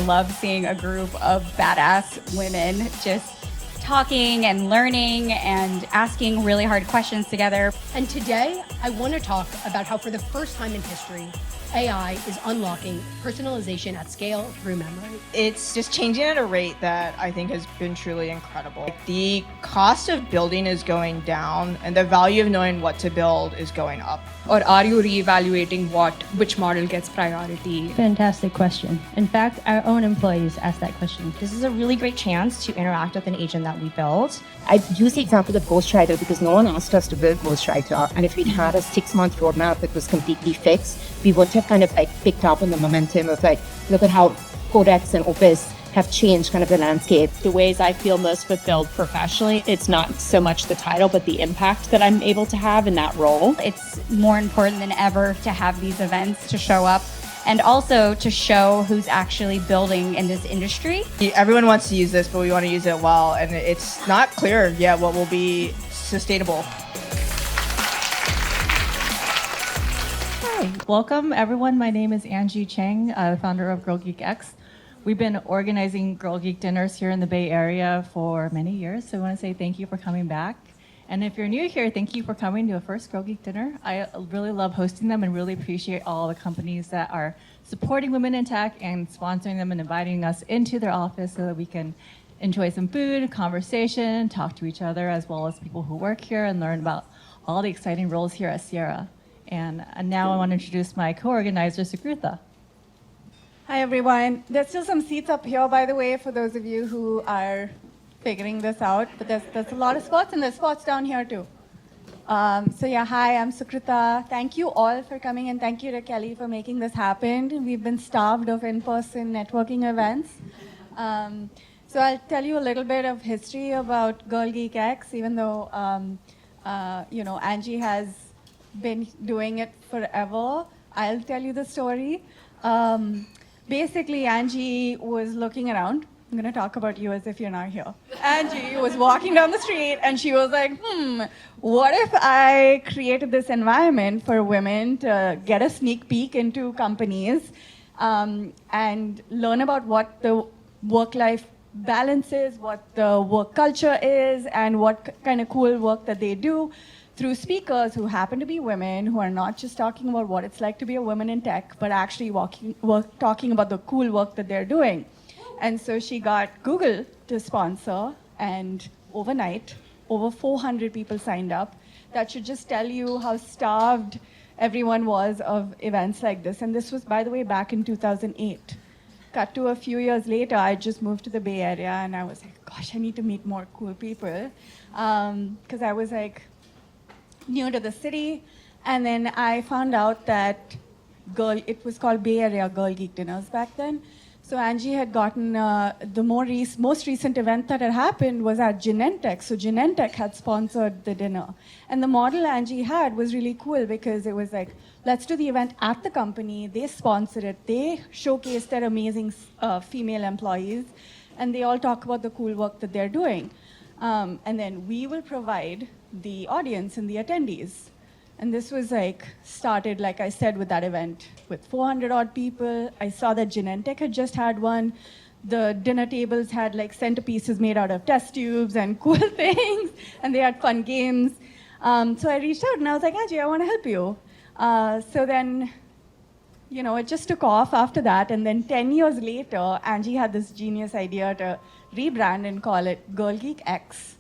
love seeing a group of badass women just talking and learning and asking really hard questions together. And today, I want to talk about how for the first time in history, AI is unlocking personalization at scale through memory. It's just changing at a rate that I think has been truly incredible. The cost of building is going down and the value of knowing what to build is going up. Or are you reevaluating which model gets priority? Fantastic question. In fact, our own employees ask that question. This is a really great chance to interact with an agent that we built. I use the example of Ghostwriter because no one asked us to build Ghostwriter. And if we'd had a 6-month roadmap that was completely fixed, we wouldn't have kind of picked up on the momentum of look at how Codex and Opus have changed kind of the landscape. The ways I feel most fulfilled professionally, it's not so much the title, but the impact that I'm able to have in that role. It's more important than ever to have these events to show up and also to show who's actually building in this industry. Everyone wants to use this, but we want to use it well, and it's not clear yet what will be sustainable. Hi, welcome everyone. My name is Angie Chang, founder of Girl Geek X. We've been organizing Girl Geek Dinners here in the Bay Area for many years, so I want to say thank you for coming back. And if you're new here, thank you for coming to a first Girl Geek Dinner. I really love hosting them and really appreciate all the companies that are supporting women in tech and sponsoring them and inviting us into their office so that we can enjoy some food, conversation, talk to each other, as well as people who work here and learn about all the exciting roles here at Sierra. And now I want to introduce my co-organizer, Sukrutha. Hi, everyone. There's still some seats up here, by the way, for those of you who are figuring this out. But there's a lot of spots, and there's spots down here, too. Hi, I'm Sukrutha. Thank you all for coming, and thank you to Kelly for making this happen. We've been starved of in-person networking events. So I'll tell you a little bit of history about Girl Geek X, even though, Angie has been doing it forever. I'll tell you the story. Basically, Angie was looking around. I'm going to talk about you as if you're not here. Angie was walking down the street and she was like, what if I created this environment for women to get a sneak peek into companies and learn about what the work-life balance is, what the work culture is, and what kind of cool work that they do through speakers who happen to be women, who are not just talking about what it's like to be a woman in tech, but actually talking about the cool work that they're doing. And so she got Google to sponsor, and overnight, over 400 people signed up. That should just tell you how starved everyone was of events like this. And this was, by the way, back in 2008. Cut to a few years later, I just moved to the Bay Area, and I was like, gosh, I need to meet more cool people. Because I was like, new to the city, and then I found out that it was called Bay Area Girl Geek Dinners back then. So Angie had gotten the most recent event that had happened was at Genentech. So Genentech had sponsored the dinner. And the model Angie had was really cool because it was like, let's do the event at the company. They sponsored it. They showcased their amazing female employees. And they all talk about the cool work that they're doing. And then we will provide the audience and the attendees. And this was started, like I said, with that event with 400 odd people. I saw that Genentech had just had one. The dinner tables had centerpieces made out of test tubes and cool things, and they had fun games. So I reached out and I was like, Angie, I want to help you. So then, it just took off after that. And then 10 years later, Angie had this genius idea to rebrand and call it Girl Geek X.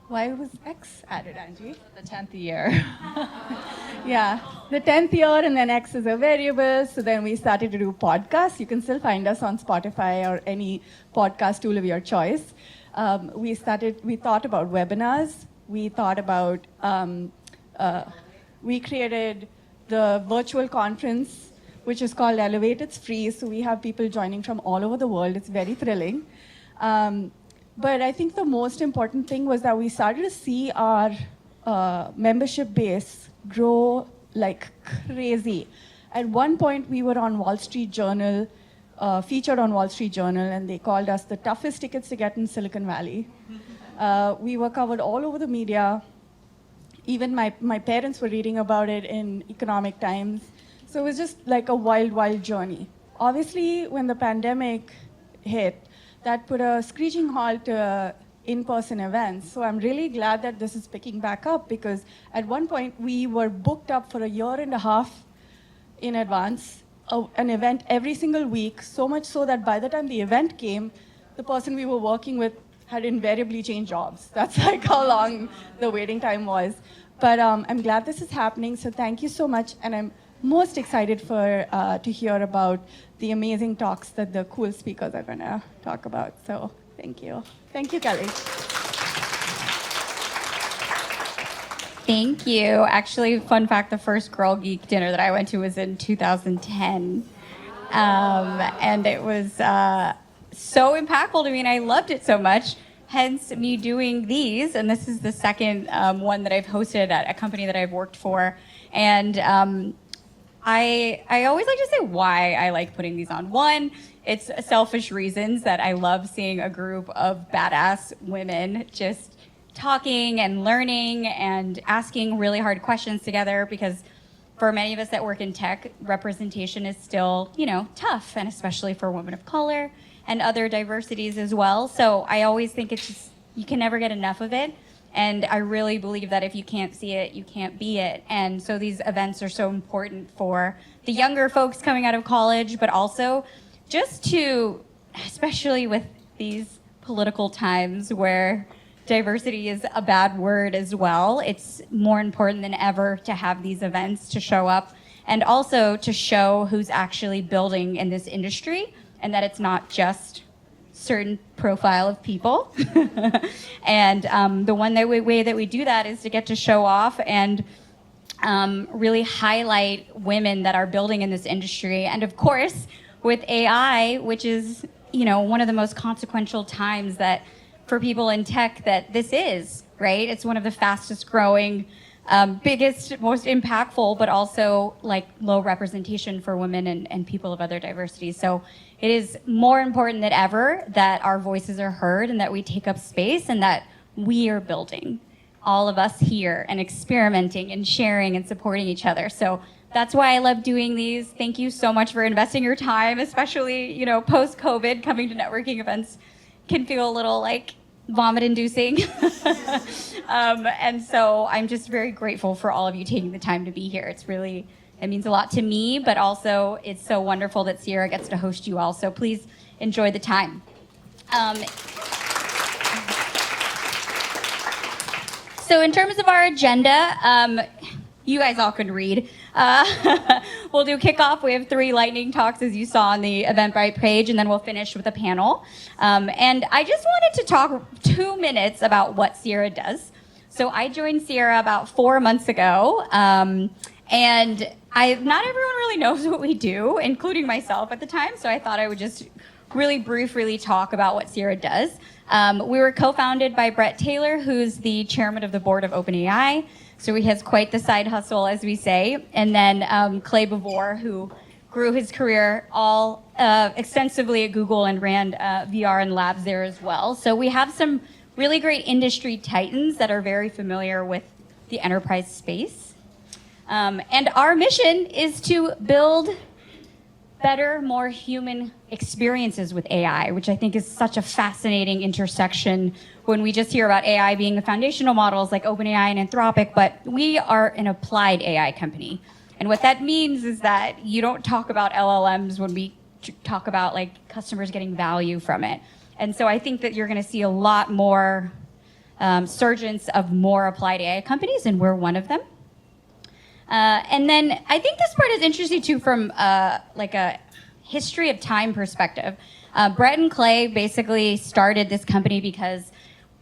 Why was X added, Angie? The 10th year. Yeah, the 10th year, and then X is a variable. So then we started to do podcasts. You can still find us on Spotify or any podcast tool of your choice. We thought about webinars. We thought about, we created the virtual conference, which is called Elevate. It's free, so we have people joining from all over the world. It's very thrilling. But I think the most important thing was that we started to see our membership base grow like crazy. At one point, we were on Wall Street Journal, featured on Wall Street Journal, and they called us the toughest tickets to get in Silicon Valley. We were covered all over the media. Even my parents were reading about it in Economic Times. So it was just like a wild, wild journey. Obviously, when the pandemic hit, that put a screeching halt to in-person events. So I'm really glad that this is picking back up, because at one point we were booked up for a year and a half in advance, an event every single week, so much so that by the time the event came, the person we were working with had invariably changed jobs. That's like how long the waiting time was. But I'm glad this is happening, so thank you so much, and I'm most excited to hear about the amazing talks that the cool speakers are gonna talk about. So thank you. Thank you, Kelly. Thank you. Actually, fun fact, the first Girl Geek Dinner that I went to was in 2010. And it was so impactful to me, and I loved it so much. Hence me doing these, and this is the second one that I've hosted at a company that I've worked for. And I always like to say why I like putting these on. One, it's selfish reasons that I love seeing a group of badass women just talking and learning and asking really hard questions together, because for many of us that work in tech, representation is still, tough, and especially for women of color and other diversities as well. So I always think it's just, you can never get enough of it. And I really believe that if you can't see it, you can't be it. And so these events are so important for the younger folks coming out of college, but also just to, especially with these political times where diversity is a bad word as well, it's more important than ever to have these events to show up, and also to show who's actually building in this industry, and that it's not just certain profile of people. And the way that we do that is to get to show off and really highlight women that are building in this industry. And of course, with AI, which is, one of the most consequential times that for people in tech that this is, right? It's one of the fastest growing, biggest, most impactful, but also like low representation for women and people of other diversities. So it is more important than ever that our voices are heard and that we take up space and that we are building, all of us here, and experimenting and sharing and supporting each other. So that's why I love doing these. Thank you so much for investing your time, especially, post-COVID, coming to networking events can feel a little like vomit-inducing. And so I'm just very grateful for all of you taking the time to be here. It means a lot to me, but also it's so wonderful that Sierra gets to host you all. So please enjoy the time. So in terms of our agenda, you guys all can read. We'll do kickoff. We have 3 lightning talks, as you saw on the Eventbrite page, and then we'll finish with a panel. And I just wanted to talk 2 minutes about what Sierra does. So I joined Sierra about 4 months ago, and not everyone really knows what we do, including myself at the time, so I thought I would just really briefly talk about what Sierra does. We were co-founded by Brett Taylor, who's the chairman of the board of OpenAI. So he has quite the side hustle, as we say. And then Clay Bavor, who grew his career all extensively at Google and ran VR and labs there as well. So we have some really great industry titans that are very familiar with the enterprise space. And our mission is to build better, more human experiences with AI, which I think is such a fascinating intersection when we just hear about AI being the foundational models like OpenAI and Anthropic, but we are an applied AI company. And what that means is that you don't talk about LLMs when we talk about like customers getting value from it. And so I think that you're gonna see a lot more surgence of more applied AI companies, and we're one of them. And then I think this part is interesting too from like a history of time perspective. Brett and Clay basically started this company because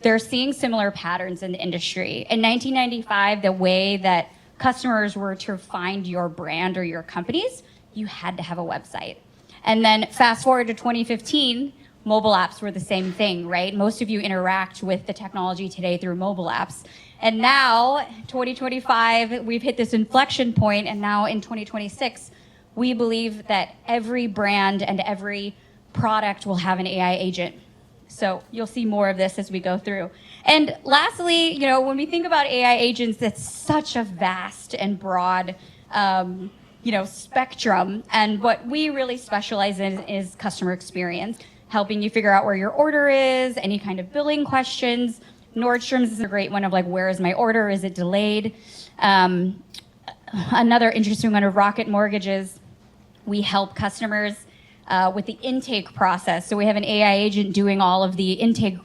they're seeing similar patterns in the industry. In 1995, the way that customers were to find your brand or your companies, you had to have a website. And then fast forward to 2015, mobile apps were the same thing, right? Most of you interact with the technology today through mobile apps. And now, 2025, we've hit this inflection point, and now in 2026, we believe that every brand and every product will have an AI agent. So you'll see more of this as we go through. And lastly, when we think about AI agents, it's such a vast and broad spectrum. And what we really specialize in is customer experience. helping you figure out where your order is, any kind of billing questions. Nordstrom's is a great one of like, where is my order? Is it delayed? Another interesting one of Rocket Mortgages. We help customers with the intake process. So we have an AI agent doing all of the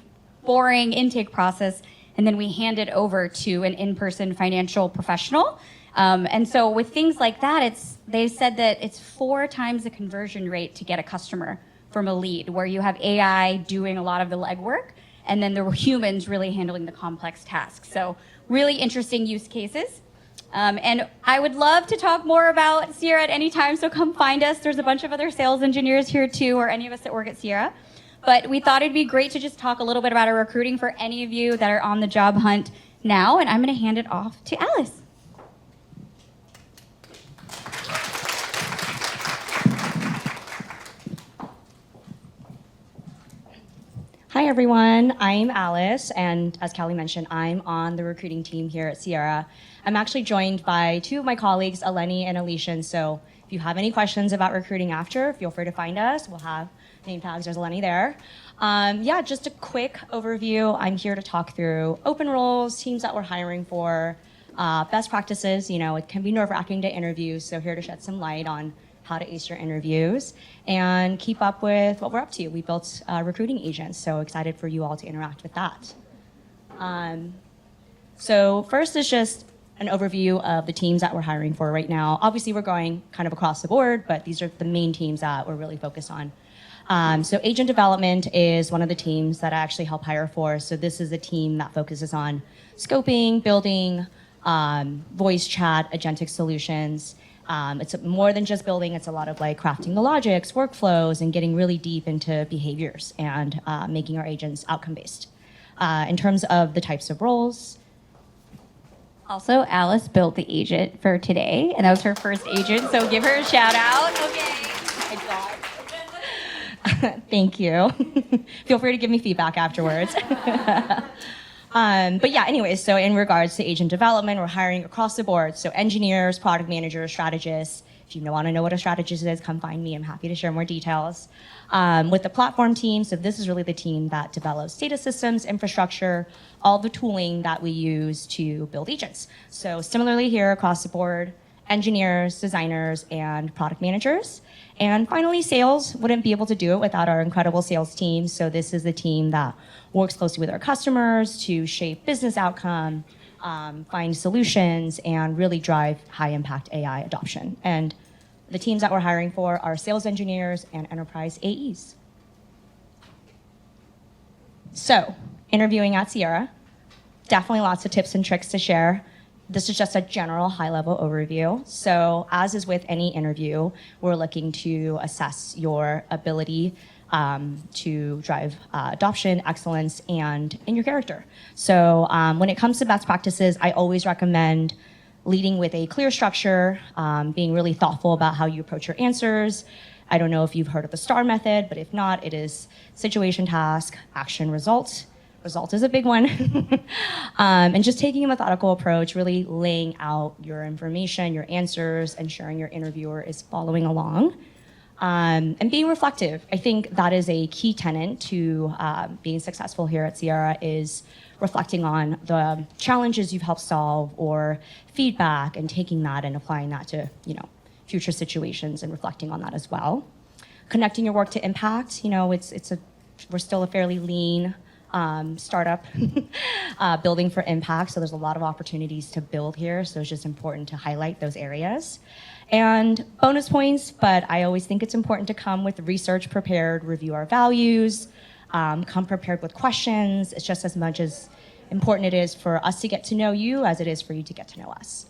boring intake process, and then we hand it over to an in-person financial professional. And so with things like that, they said that it's 4 times the conversion rate to get a customer from a lead, where you have AI doing a lot of the legwork, and then there were humans really handling the complex tasks. So really interesting use cases. And I would love to talk more about Sierra at any time, so come find us. There's a bunch of other sales engineers here too, or any of us that work at Sierra. But we thought it'd be great to just talk a little bit about our recruiting for any of you that are on the job hunt now, and I'm gonna hand it off to Alice. Hi everyone, I'm Alice, and as Kelly mentioned, I'm on the recruiting team here at Sierra. I'm actually joined by 2 of my colleagues, Eleni and Alicia, so if you have any questions about recruiting after, feel free to find us. We'll have name tags, there's Eleni there. Yeah, just a quick overview. I'm here to talk through open roles, teams that we're hiring for, best practices. You know, it can be nerve-wracking to interview, so here to shed some light on how to ace your interviews and keep up with what we're up to. We built recruiting agents, so excited for you all to interact with that. So first is just an overview of the teams that we're hiring for right now. Obviously, we're going kind of across the board, but these are the main teams that we're really focused on. So agent development is one of the teams that I actually help hire for. So this is a team that focuses on scoping, building, voice chat, agentic solutions. It's more than just building. It's a lot of like crafting the logics, workflows, and getting really deep into behaviors and making our agents outcome-based. In terms of the types of roles. Also, Alice built the agent for today, and that was her first agent, so give her a shout out. Okay. Thank you. Feel free to give me feedback afterwards. But yeah, anyways, so in regards to agent development, we're hiring across the board. So engineers, product managers, strategists. If you want to know what a strategist is, come find me. I'm happy to share more details. With the platform team, so this is really the team that develops data systems, infrastructure, all the tooling that we use to build agents. So similarly here across the board, engineers, designers, and product managers. And finally, sales wouldn't be able to do it without our incredible sales team. So this is the team that works closely with our customers to shape business outcome, find solutions, and really drive high impact AI adoption. And the teams that we're hiring for are sales engineers and enterprise AEs. So, interviewing at Sierra, definitely lots of tips and tricks to share. This is just a general high-level overview. So as is with any interview, we're looking to assess your ability to drive adoption, excellence, and in your character. So when it comes to best practices, I always recommend leading with a clear structure, being really thoughtful about how you approach your answers. I don't know if you've heard of the STAR method, but if not, it is situation, task, action, result. Result is a big one. And just taking a methodical approach, really laying out your information, your answers, ensuring your interviewer is following along. And being reflective. I think that is a key tenet to being successful here at Sierra, is reflecting on the challenges you've helped solve or feedback, and taking that and applying that to future situations and reflecting on that as well. Connecting your work to impact. We're still a fairly lean startup building for impact, so there's a lot of opportunities to build here, so it's just important to highlight those areas. And bonus points, but I always think it's important to come with research prepared, review our values, come prepared with questions. It's just as much as important it is for us to get to know you as it is for you to get to know us.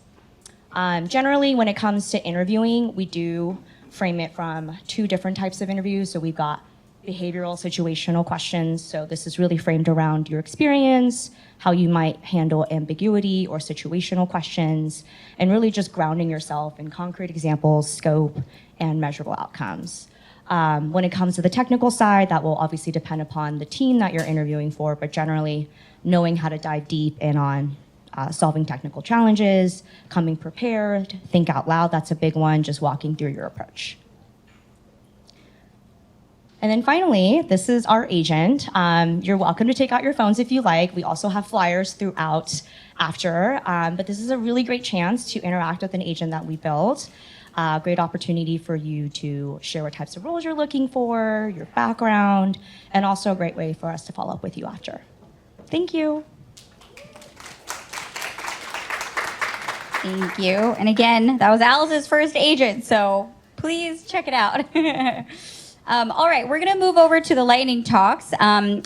Generally, when it comes to interviewing, we do frame it from 2 different types of interviews. So we've got behavioral situational questions. So this is really framed around your experience, how you might handle ambiguity or situational questions, and really just grounding yourself in concrete examples, scope, and measurable outcomes. When it comes to the technical side, that will obviously depend upon the team that you're interviewing for, but generally knowing how to dive deep in on solving technical challenges, coming prepared, think out loud, that's a big one, just walking through your approach. And then finally, this is our agent. You're welcome to take out your phones if you like. We also have flyers throughout after, but this is a really great chance to interact with an agent that we built. Great opportunity for you to share what types of roles you're looking for, your background, and also a great way for us to follow up with you after. Thank you. Thank you. And again, that was Alice's first agent, so please check it out. All right, we're going to move over to the lightning talks.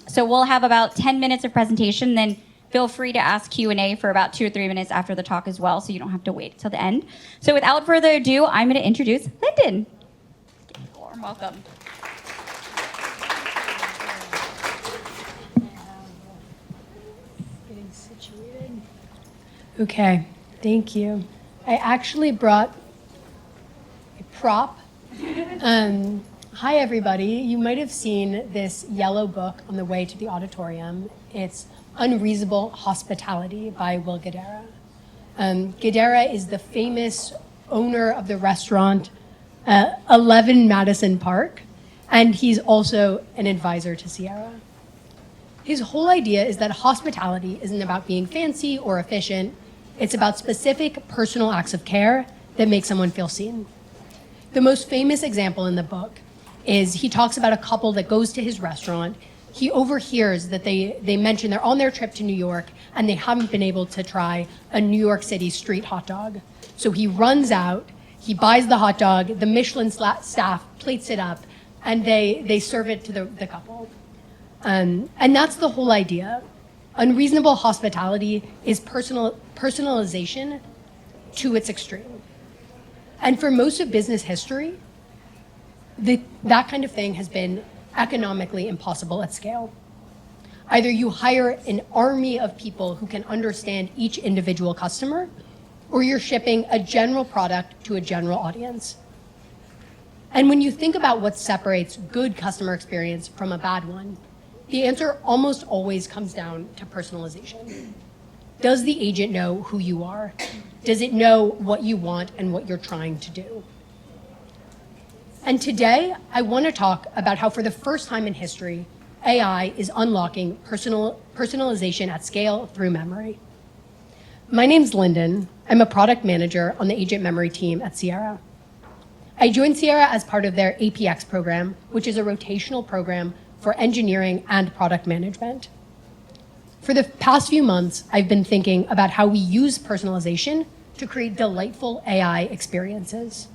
So we'll have about 10 minutes of presentation, then feel free to ask Q&A for about 2 or 3 minutes after the talk as well, so you don't have to wait till the end. So without further ado, I'm going to introduce Linden. Warm welcome. Getting situated. Okay, thank you. I actually brought a prop. Hi, everybody. You might have seen this yellow book on the way to the auditorium. It's Unreasonable Hospitality by Will Guidara. Guidara is the famous owner of the restaurant 11 Madison Park, and he's also an advisor to Sierra. His whole idea is that hospitality isn't about being fancy or efficient. It's about specific personal acts of care that make someone feel seen. The most famous example in the book is he talks about a couple that goes to his restaurant. He overhears that they mention they're on their trip to New York and they haven't been able to try a New York City street hot dog. So he runs out, he buys the hot dog, the Michelin staff plates it up, and they serve it to the couple. And that's the whole idea. Unreasonable hospitality is personalization to its extreme. And for most of business history, that kind of thing has been economically impossible at scale. Either you hire an army of people who can understand each individual customer, or you're shipping a general product to a general audience. And when you think about what separates good customer experience from a bad one, the answer almost always comes down to personalization. Does the agent know who you are? Does it know what you want and what you're trying to do? And today, I want to talk about how for the first time in history, AI is unlocking personalization at scale through memory. My name's Linden. I'm a product manager on the agent memory team at Sierra. I joined Sierra as part of their APX program, which is a rotational program for engineering and product management. For the past few months, I've been thinking about how we use personalization to create delightful AI experiences.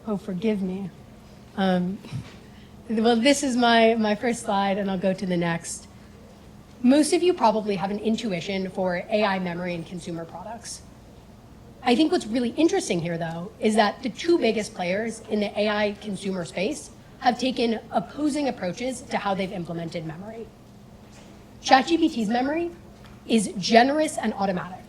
Oh, forgive me. Well, this is my first slide, and I'll go to the next. Most of you probably have an intuition for AI memory and consumer products. I think what's really interesting here, though, is that the two biggest players in the AI consumer space have taken opposing approaches to how they've implemented memory. ChatGPT's memory is generous and automatic.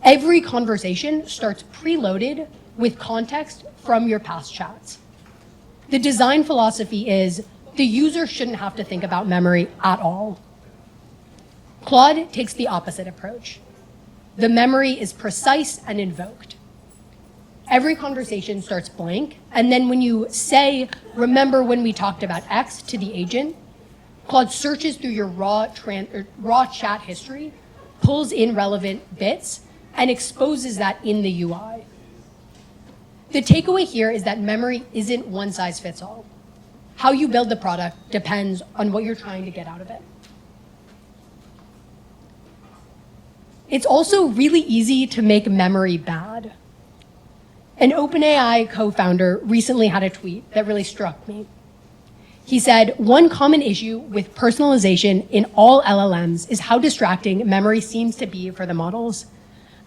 Every conversation starts preloaded with context from your past chats. The design philosophy is the user shouldn't have to think about memory at all. Claude takes the opposite approach. The memory is precise and invoked. Every conversation starts blank, and then when you say, remember when we talked about X to the agent, Claude searches through your raw chat history, pulls in relevant bits, and exposes that in the UI. The takeaway here is that memory isn't one size fits all. How you build the product depends on what you're trying to get out of it. It's also really easy to make memory bad. An OpenAI co-founder recently had a tweet that really struck me. He said, one common issue with personalization in all LLMs is how distracting memory seems to be for the models.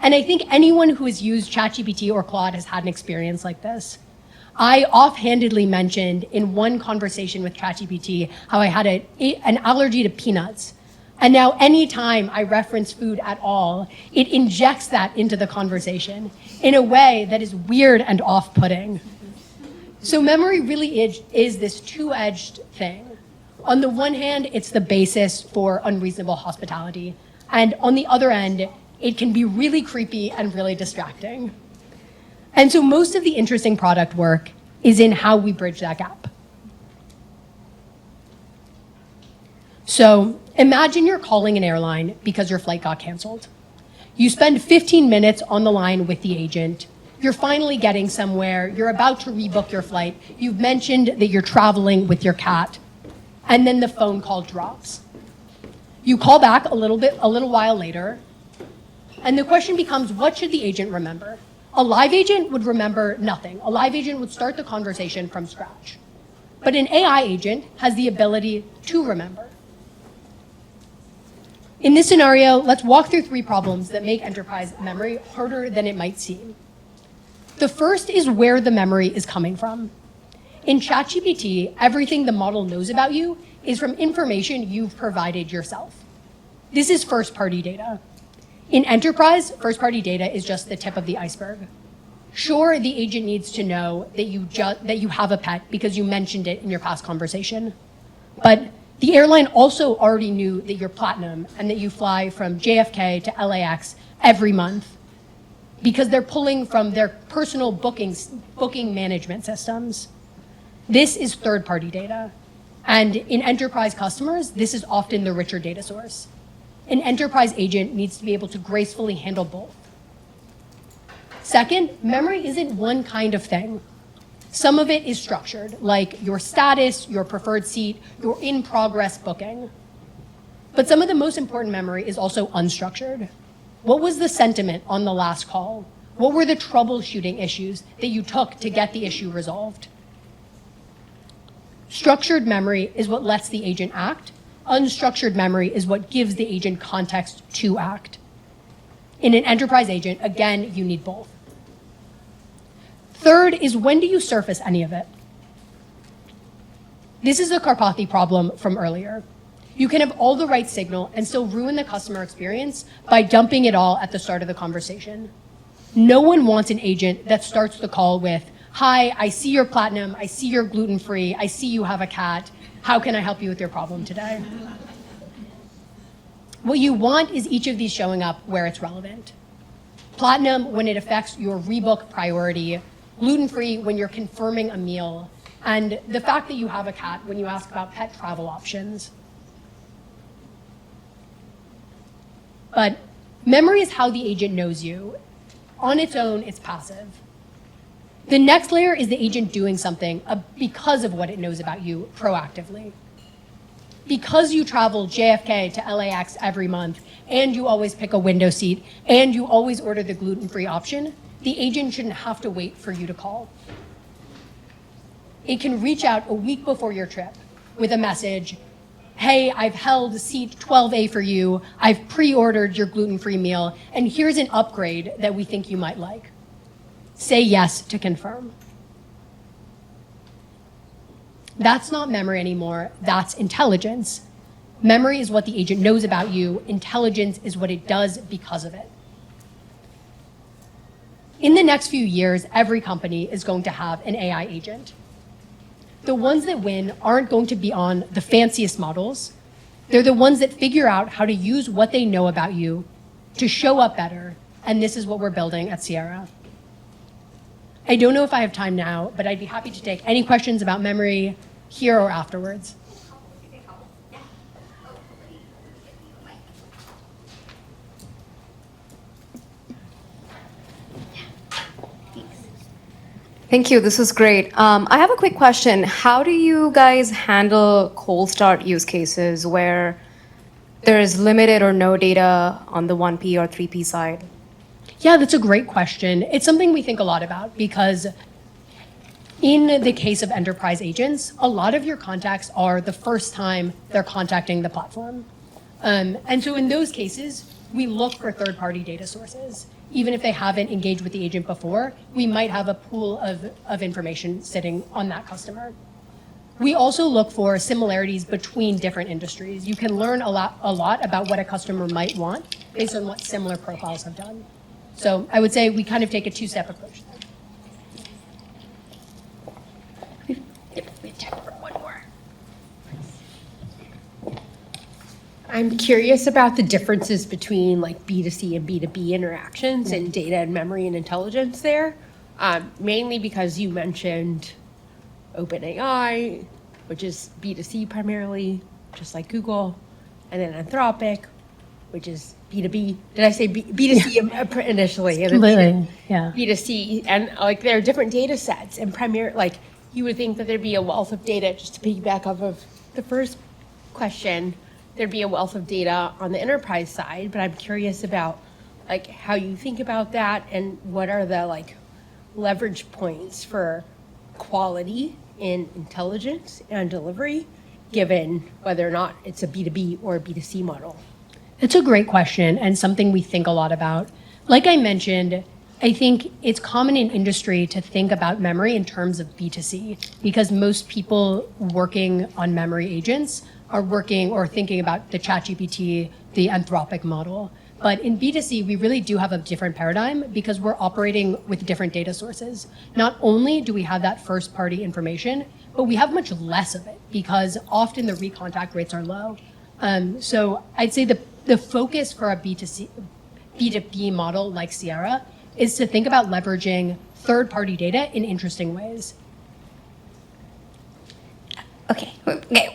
And I think anyone who has used ChatGPT or Claude has had an experience like this. I offhandedly mentioned in one conversation with ChatGPT how I had an allergy to peanuts. And now anytime I reference food at all, it injects that into the conversation in a way that is weird and off-putting. So memory really is this two-edged thing. On the one hand, it's the basis for unreasonable hospitality. And on the other end, it can be really creepy and really distracting. And so most of the interesting product work is in how we bridge that gap. So imagine you're calling an airline because your flight got canceled. You spend 15 minutes on the line with the agent. You're finally getting somewhere. You're about to rebook your flight. You've mentioned that you're traveling with your cat, and then the phone call drops. You call back a little while later, and the question becomes, what should the agent remember? A live agent would remember nothing. A live agent would start the conversation from scratch. But an AI agent has the ability to remember. In this scenario, let's walk through 3 problems that make enterprise memory harder than it might seem. The first is where the memory is coming from. In ChatGPT, everything the model knows about you is from information you've provided yourself. This is first-party data. In enterprise, first-party data is just the tip of the iceberg. Sure, the agent needs to know that you have a pet because you mentioned it in your past conversation. But the airline also already knew that you're platinum and that you fly from JFK to LAX every month because they're pulling from their personal booking management systems. This is third-party data. And in enterprise customers, this is often the richer data source. An enterprise agent needs to be able to gracefully handle both. Second, memory isn't one kind of thing. Some of it is structured, like your status, your preferred seat, your in-progress booking. But some of the most important memory is also unstructured. What was the sentiment on the last call? What were the troubleshooting issues that you took to get the issue resolved? Structured memory is what lets the agent act. Unstructured memory is what gives the agent context to act. In an enterprise agent, again, you need both. Third is, when do you surface any of it? This is the Karpathy problem from earlier. You can have all the right signal and still ruin the customer experience by dumping it all at the start of the conversation. No one wants an agent that starts the call with, "Hi, I see you're platinum, I see you're gluten-free, I see you have a cat. How can I help you with your problem today?" What you want is each of these showing up where it's relevant. Platinum when it affects your rebook priority, gluten-free when you're confirming a meal, and the fact that you have a cat when you ask about pet travel options. But memory is how the agent knows you. On its own, it's passive. The next layer is the agent doing something because of what it knows about you proactively. Because you travel JFK to LAX every month, and you always pick a window seat, and you always order the gluten-free option, the agent shouldn't have to wait for you to call. It can reach out a week before your trip with a message, "Hey, I've held seat 12A for you, I've pre-ordered your gluten-free meal, and here's an upgrade that we think you might like. Say yes to confirm." That's not memory anymore, that's intelligence. Memory is what the agent knows about you, intelligence is what it does because of it. In the next few years, every company is going to have an AI agent. The ones that win aren't going to be on the fanciest models. They're the ones that figure out how to use what they know about you to show up better, and this is what we're building at Sierra. I don't know if I have time now, but I'd be happy to take any questions about memory here or afterwards. Thank you. This was great. I have a quick question. How do you guys handle cold start use cases where there is limited or no data on the 1P or 3P side? Yeah, that's a great question. It's something we think a lot about because in the case of enterprise agents, a lot of your contacts are the first time they're contacting the platform. And so in those cases, we look for third-party data sources. Even if they haven't engaged with the agent before, we might have a pool of information sitting on that customer. We also look for similarities between different industries. You can learn a lot about what a customer might want based on what similar profiles have done. So I would say we kind of take a two-step approach. I'm curious about the differences between like B2C and B2B interactions and data and memory and intelligence there, mainly because you mentioned OpenAI, which is B2C primarily, just like Google, and then Anthropic, which is B2B. Did I say B2C initially? And then Completely, yeah. B2C, and like there are different data sets, and like you would think that there'd be a wealth of data, just to piggyback off of the first question, there'd be a wealth of data on the enterprise side, but I'm curious about like how you think about that and what are the like leverage points for quality in intelligence and delivery, given whether or not it's a B2B or a B2C model. It's a great question and something we think a lot about. Like I mentioned, I think it's common in industry to think about memory in terms of B2C because most people working on memory agents are working or thinking about the ChatGPT, the Anthropic model. But in B2C, we really do have a different paradigm because we're operating with different data sources. Not only do we have that first party information, but we have much less of it because often the recontact rates are low. So I'd say the focus for a B2B model like Sierra is to think about leveraging third-party data in interesting ways. Okay,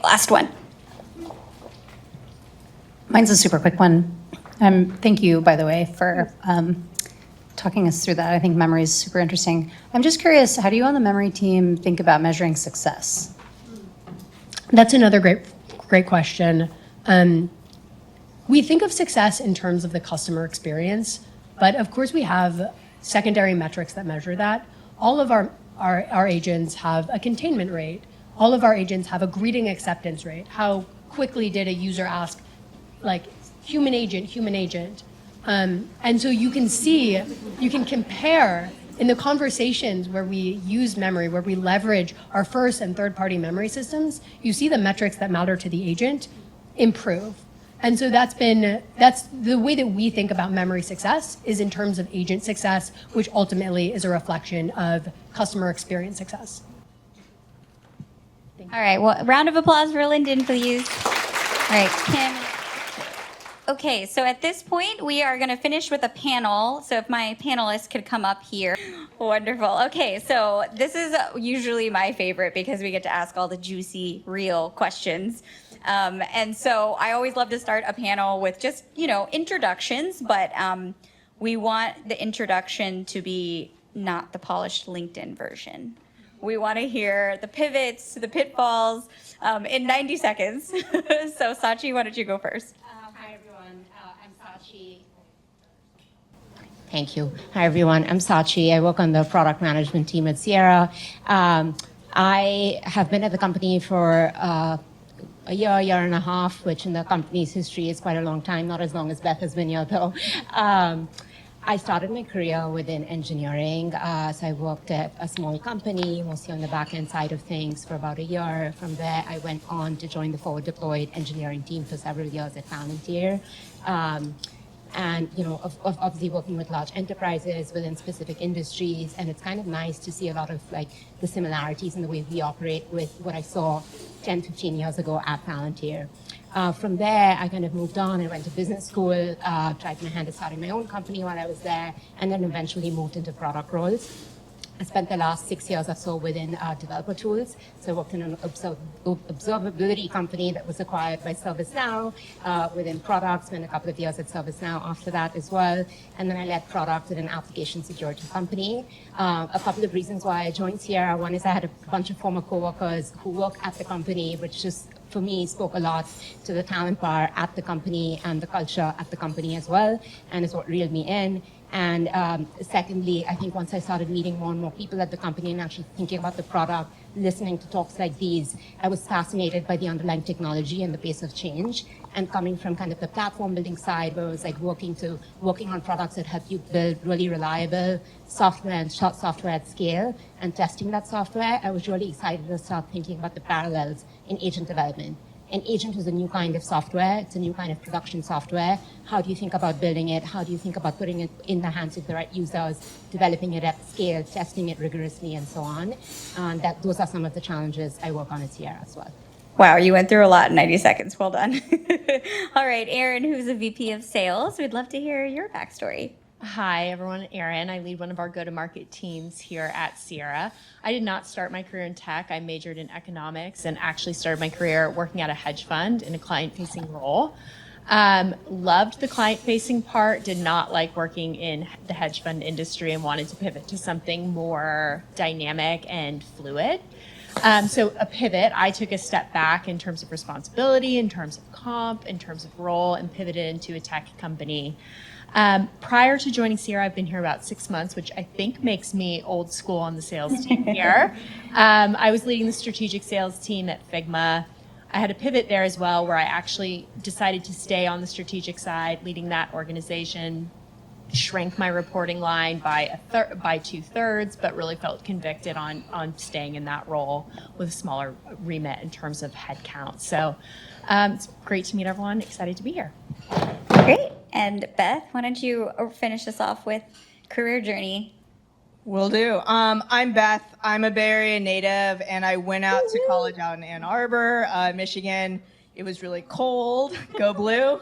last one. Mine's a super quick one. Thank you, by the way, for talking us through that. I think memory is super interesting. I'm just curious, how do you on the memory team think about measuring success? That's another great question. We think of success in terms of the customer experience, but of course we have secondary metrics that measure that. All of our agents have a containment rate. All of our agents have a greeting acceptance rate. How quickly did a user ask, like, human agent. And so you can compare in the conversations where we use memory, where we leverage our first and third party memory systems, you see the metrics that matter to the agent improve. And so that's the way that we think about memory success is in terms of agent success, which ultimately is a reflection of customer experience success. All right, well, round of applause for Linden, please. All right, Kim. Okay, so at this point, we are going to finish with a panel. So if my panelists could come up here. Wonderful. Okay, so this is usually my favorite because we get to ask all the juicy, real questions. And so I always love to start a panel with just, introductions, but we want the introduction to be not the polished LinkedIn version. We want to hear the pivots, the pitfalls in 90 seconds. So Sachi, why don't you go first? Hi, everyone. I'm Sachi. Thank you. Hi, everyone. I'm Sachi. I work on the product management team at Sierra. I have been at the company for a year and a half, which in the company's history is quite a long time, not as long as Beth has been here, though. I started my career within engineering. So I worked at a small company, mostly on the back-end side of things for about a year. From there, I went on to join the forward deployed engineering team for several years at Palantir. And, obviously working with large enterprises within specific industries. And it's kind of nice to see a lot of the similarities in the way we operate with what I saw 10, 15 years ago at Palantir. From there, I kind of moved on and went to business school, tried my hand at starting my own company while I was there, and then eventually moved into product roles. I spent the last 6 years or so within developer tools. So I worked in an observability company that was acquired by ServiceNow within products, spent a couple of years at ServiceNow after that as well. And then I led product at an application security company. A couple of reasons why I joined Sierra. One is I had a bunch of former coworkers who work at the company, which just for me spoke a lot to the talent bar at the company and the culture at the company as well, and is what reeled me in. And secondly, I think once I started meeting more and more people at the company and actually thinking about the product, listening to talks like these, I was fascinated by the underlying technology and the pace of change. And coming from kind of the platform building side, where it was working on products that help you build really reliable software and software at scale, and testing that software, I was really excited to start thinking about the parallels in agent development. An agent is a new kind of software. It's a new kind of production software. How do you think about building it? How do you think about putting it in the hands of the right users, developing it at scale, testing it rigorously, and so on? Those are some of the challenges I work on at Sierra as well. Wow, you went through a lot in 90 seconds. Well done. All right, Erin, who's a VP of sales. We'd love to hear your backstory. Hi, everyone. Erin. I lead one of our go-to-market teams here at Sierra. I did not start my career in tech. I majored in economics and actually started my career working at a hedge fund in a client-facing role. Loved the client-facing part, did not like working in the hedge fund industry and wanted to pivot to something more dynamic and fluid. So a pivot, I took a step back in terms of responsibility, in terms of comp, in terms of role, and pivoted into a tech company. Prior to joining Sierra, I've been here about 6 months, which I think makes me old school on the sales team here. I was leading the strategic sales team at Figma. I had a pivot there as well, where I actually decided to stay on the strategic side, leading that organization, shrank my reporting line by 2/3, but really felt convicted on staying in that role with a smaller remit in terms of headcount. So it's great to meet everyone. Excited to be here. Great. And Beth, why don't you finish us off with career journey? Will do. I'm Beth. I'm a Bay Area native, and I went out to college out in Ann Arbor, Michigan. It was really cold. Go blue.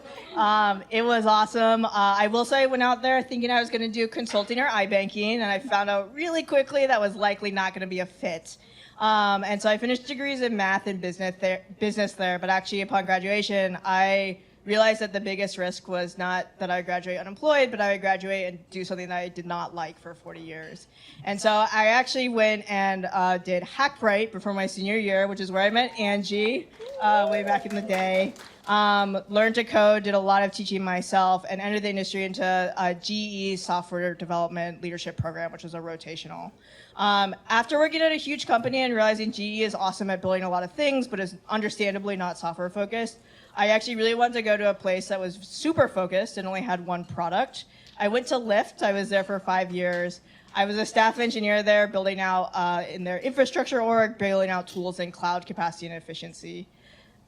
It was awesome. I will say I went out there thinking I was going to do consulting or iBanking, and I found out really quickly that was likely not going to be a fit. And so I finished degrees in math and business there, but actually upon graduation, I realized that the biggest risk was not that I would graduate unemployed, but I would graduate and do something that I did not like for 40 years. And so I actually went and did Hackbright before my senior year, which is where I met Angie way back in the day. Learned to code, did a lot of teaching myself, and entered the industry into GE software development leadership program, which was a rotational. After working at a huge company and realizing GE is awesome at building a lot of things, but is understandably not software focused, I actually really wanted to go to a place that was super focused and only had one product. I went to Lyft. I was there for 5 years. I was a staff engineer there, building out in their infrastructure org, building out tools in cloud capacity and efficiency.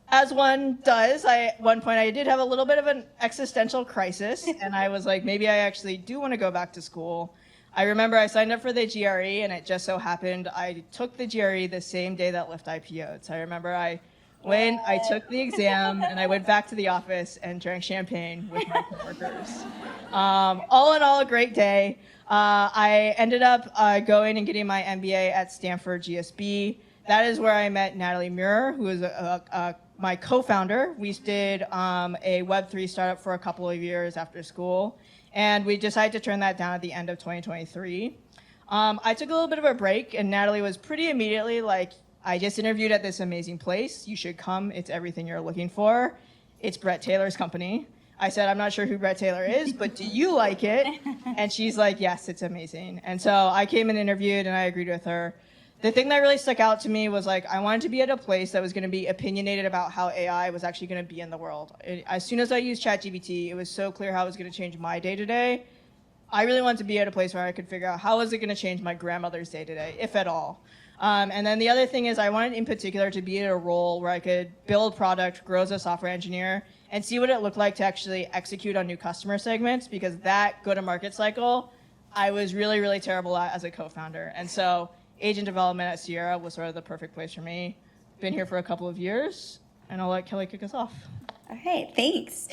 As one does, at one point I did have a little bit of an existential crisis, and I was like, maybe I actually do want to go back to school. I remember I signed up for the GRE, and it just so happened I took the GRE the same day that Lyft IPO'd. So I remember I took the exam, and I went back to the office and drank champagne with my coworkers. All in all, a great day. I ended up going and getting my MBA at Stanford GSB. That is where I met Natalie Muir, who is my co-founder. We did a Web3 startup for a couple of years after school, and we decided to turn that down at the end of 2023. I took a little bit of a break, and Natalie was pretty immediately like, I just interviewed at this amazing place. You should come. It's everything you're looking for. It's Brett Taylor's company. I said, I'm not sure who Brett Taylor is, but do you like it? And she's like, yes, it's amazing. And so I came and interviewed, and I agreed with her. The thing that really stuck out to me was like, I wanted to be at a place that was going to be opinionated about how AI was actually going to be in the world. As soon as I used ChatGPT, it was so clear how it was going to change my day-to-day. I really wanted to be at a place where I could figure out how is it going to change my grandmother's day-to-day, if at all. And then the other thing is I wanted in particular to be in a role where I could build product, grow as a software engineer, and see what it looked like to actually execute on new customer segments, because that go-to-market cycle, I was really, really terrible at as a co-founder. And so agent development at Sierra was sort of the perfect place for me. Been here for a couple of years, and I'll let Kelly kick us off. All right, thanks.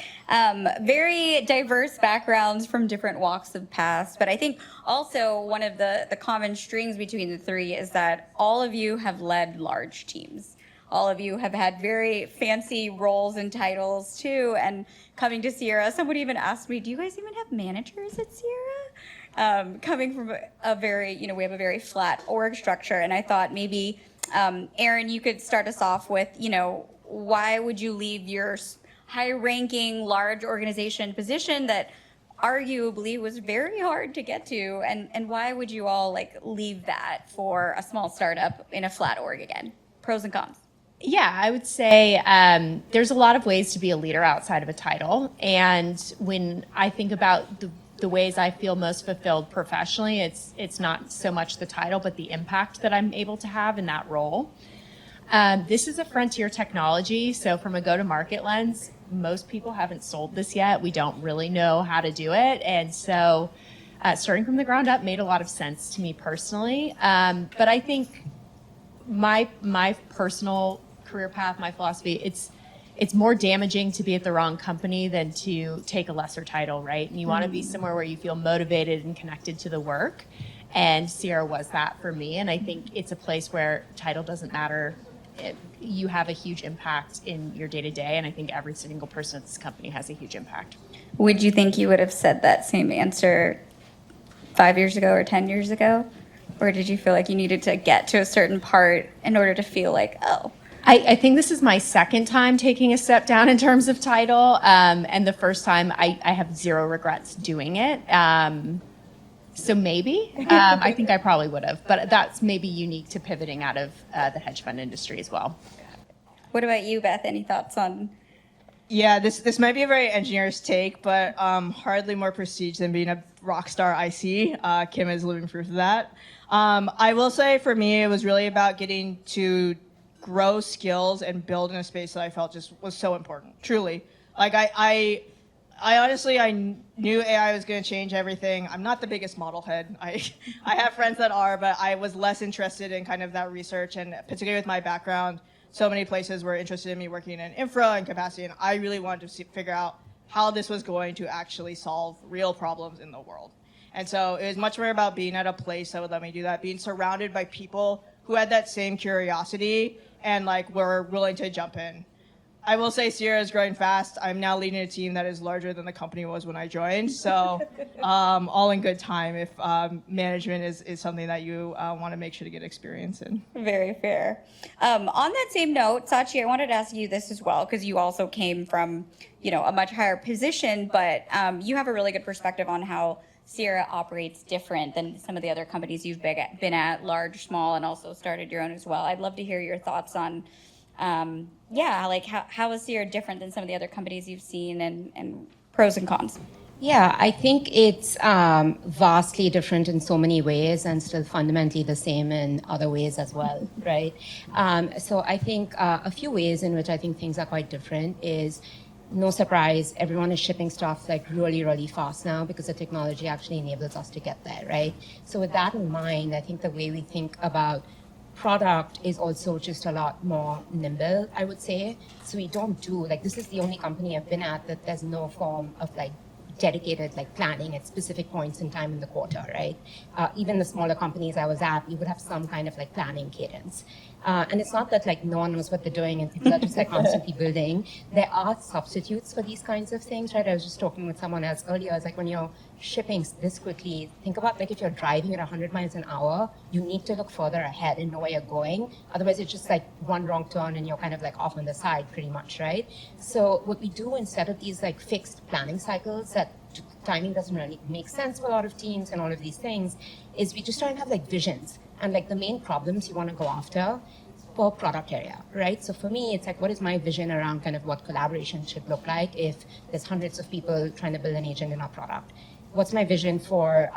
Very diverse backgrounds from different walks of past, but I think also one of the common strings between the three is that all of you have led large teams. All of you have had very fancy roles and titles too, and coming to Sierra, someone even asked me, do you guys even have managers at Sierra? Coming from a very, we have a very flat org structure, and I thought maybe, Erin, you could start us off with, why would you leave your high-ranking, large organization position that arguably was very hard to get to, and why would you all leave that for a small startup in a flat org again? Pros and cons. Yeah, I would say there's a lot of ways to be a leader outside of a title, and when I think about the ways I feel most fulfilled professionally, it's not so much the title, but the impact that I'm able to have in that role. This is a frontier technology, so from a go-to-market lens, most people haven't sold this yet. We don't really know how to do it, and so starting from the ground up made a lot of sense to me personally. But I think my personal career path, my philosophy, it's it's more damaging to be at the wrong company than to take a lesser title, right? And you want to be somewhere where you feel motivated and connected to the work. And Sierra was that for me. And I think it's a place where title doesn't matter. You have a huge impact in your day to day. And I think every single person at this company has a huge impact. Would you think you would have said that same answer 5 years ago or 10 years ago? Or did you feel like you needed to get to a certain part in order to feel like, oh? I think this is my second time taking a step down in terms of title. And the first time I have zero regrets doing it. So maybe, I think I probably would have, but that's maybe unique to pivoting out of the hedge fund industry as well. What about you, Beth? Any thoughts on? Yeah, this might be a very engineer's take, but hardly more prestige than being a rock star IC. Kim is living proof of that. I will say for me, it was really about getting to grow skills and build in a space that I felt just was so important, truly. Like I honestly, I knew AI was going to change everything. I'm not the biggest model head. I have friends that are, but I was less interested in kind of that research, and particularly with my background, so many places were interested in me working in infra and capacity, and I really wanted to figure out how this was going to actually solve real problems in the world. And so it was much more about being at a place that would let me do that, being surrounded by people who had that same curiosity and like were willing to jump in. I will say Sierra is growing fast. I'm now leading a team that is larger than the company was when I joined. So all in good time if management is something that you want to make sure to get experience in. Very fair. On that same note, Sachi, I wanted to ask you this as well, because you also came from, a much higher position, but you have a really good perspective on how Sierra operates different than some of the other companies you've been at, large, small, and also started your own as well. I'd love to hear your thoughts on how is Sierra different than some of the other companies you've seen, and pros and cons? Yeah, I think it's vastly different in so many ways and still fundamentally the same in other ways as well, right? So I think a few ways in which I think things are quite different is, no surprise, everyone is shipping stuff like really, really fast now because the technology actually enables us to get there, right? So with that in mind, I think the way we think about product is also just a lot more nimble, I would say. So we don't do, this is the only company I've been at that there's no form of dedicated planning at specific points in time in the quarter, right? Even the smaller companies I was at, we would have some kind of planning cadence. And it's not that no one knows what they're doing and people are just constantly building. There are substitutes for these kinds of things, right? I was just talking with someone else earlier. I was when you're shipping this quickly, think about if you're driving at 100 miles an hour, you need to look further ahead and know where you're going. Otherwise, it's just one wrong turn and you're kind of off on the side pretty much, right? So what we do instead of these fixed planning cycles that timing doesn't really make sense for a lot of teams and all of these things, is we just try and have visions and the main problems you want to go after per product area, right? So for me, it's what is my vision around kind of what collaboration should look like if there's hundreds of people trying to build an agent in our product? What's my vision for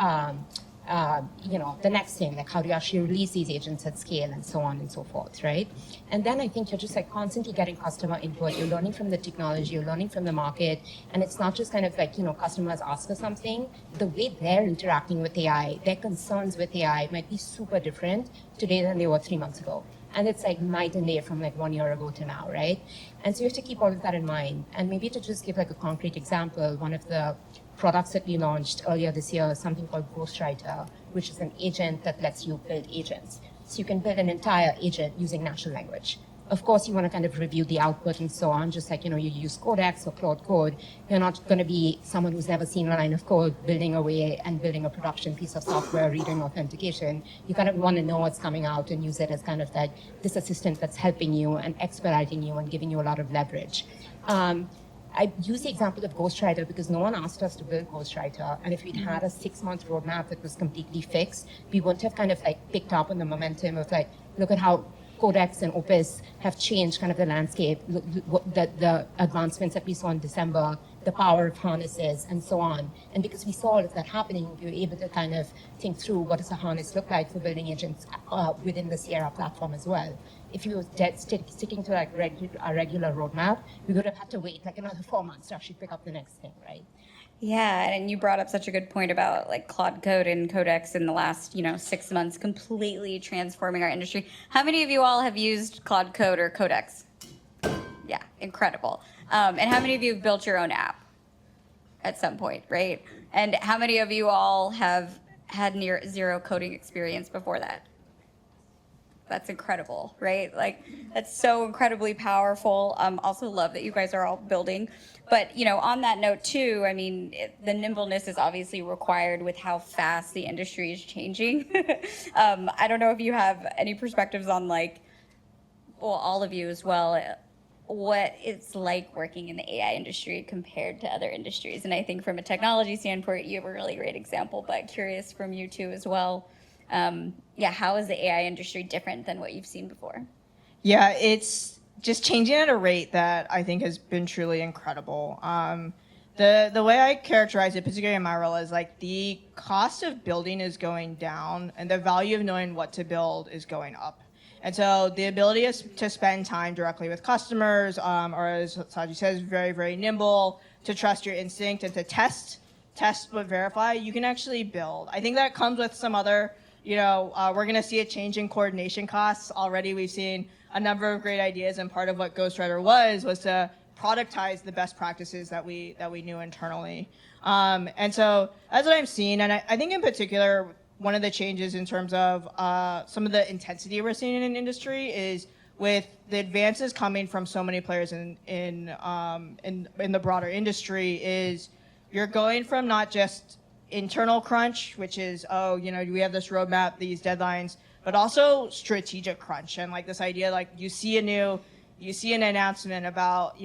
the next thing, how do you actually release these agents at scale and so on and so forth, right? And then I think you're just constantly getting customer input. You're learning from the technology, you're learning from the market, and it's not just kind of customers ask for something. The way they're interacting with AI, their concerns with AI might be super different today than they were 3 months ago. And it's night and day from 1 year ago to now, right? And so you have to keep all of that in mind. And maybe to just give a concrete example, one of the products that we launched earlier this year is something called Ghostwriter, which is an agent that lets you build agents. So you can build an entire agent using natural language. Of course, you want to kind of review the output and so on, just you use Codex or Claude Code. You're not going to be someone who's never seen a line of code building away and building a production piece of software, reading authentication. You kind of want to know what's coming out and use it as kind of this assistant that's helping you and expediting you and giving you a lot of leverage. I use the example of Ghostwriter because no one asked us to build Ghostwriter, and if we'd had a 6-month roadmap that was completely fixed, we wouldn't have kind of picked up on the momentum of look at how Codex and Opus have changed kind of the landscape, the advancements that we saw in December, the power of harnesses, and so on. And because we saw all of that happening, we were able to kind of think through what does a harness look like for building agents within the Sierra platform as well. If you were sticking to our regular roadmap, we would have had to wait another 4 months to actually pick up the next thing, right? Yeah, and you brought up such a good point about Claude Code and Codex in the last 6 months completely transforming our industry. How many of you all have used Claude Code or Codex? Yeah, incredible. And how many of you have built your own app at some point, right? And how many of you all have had near zero coding experience before that? That's incredible, right? Like, that's so incredibly powerful. Also love that you guys are all building. But, you know, on that note too, I mean, the nimbleness is obviously required with how fast the industry is changing. I don't know if you have any perspectives on, like, well, all of you as well, what it's like working in the AI industry compared to other industries. And I think from a technology standpoint, you have a really great example, but curious from you too as well. How is the AI industry different than what you've seen before? Yeah, it's just changing at a rate that I think has been truly incredible. The way I characterize it, particularly in my role, is like the cost of building is going down and the value of knowing what to build is going up. And so the ability to spend time directly with customers, or as Sachi says, very, very nimble, to trust your instinct and to test but verify, you can actually build. I think that comes with some other, we're going to see a change in coordination costs. Already we've seen a number of great ideas, and part of what Ghostwriter was to productize the best practices that we knew internally. And so that's what I'm seeing. And I think in particular, one of the changes in terms of some of the intensity we're seeing in an industry is with the advances coming from so many players in the broader industry is you're going from not just internal crunch, which is, we have this roadmap, these deadlines, but also strategic crunch. And like this idea, like you see an announcement about,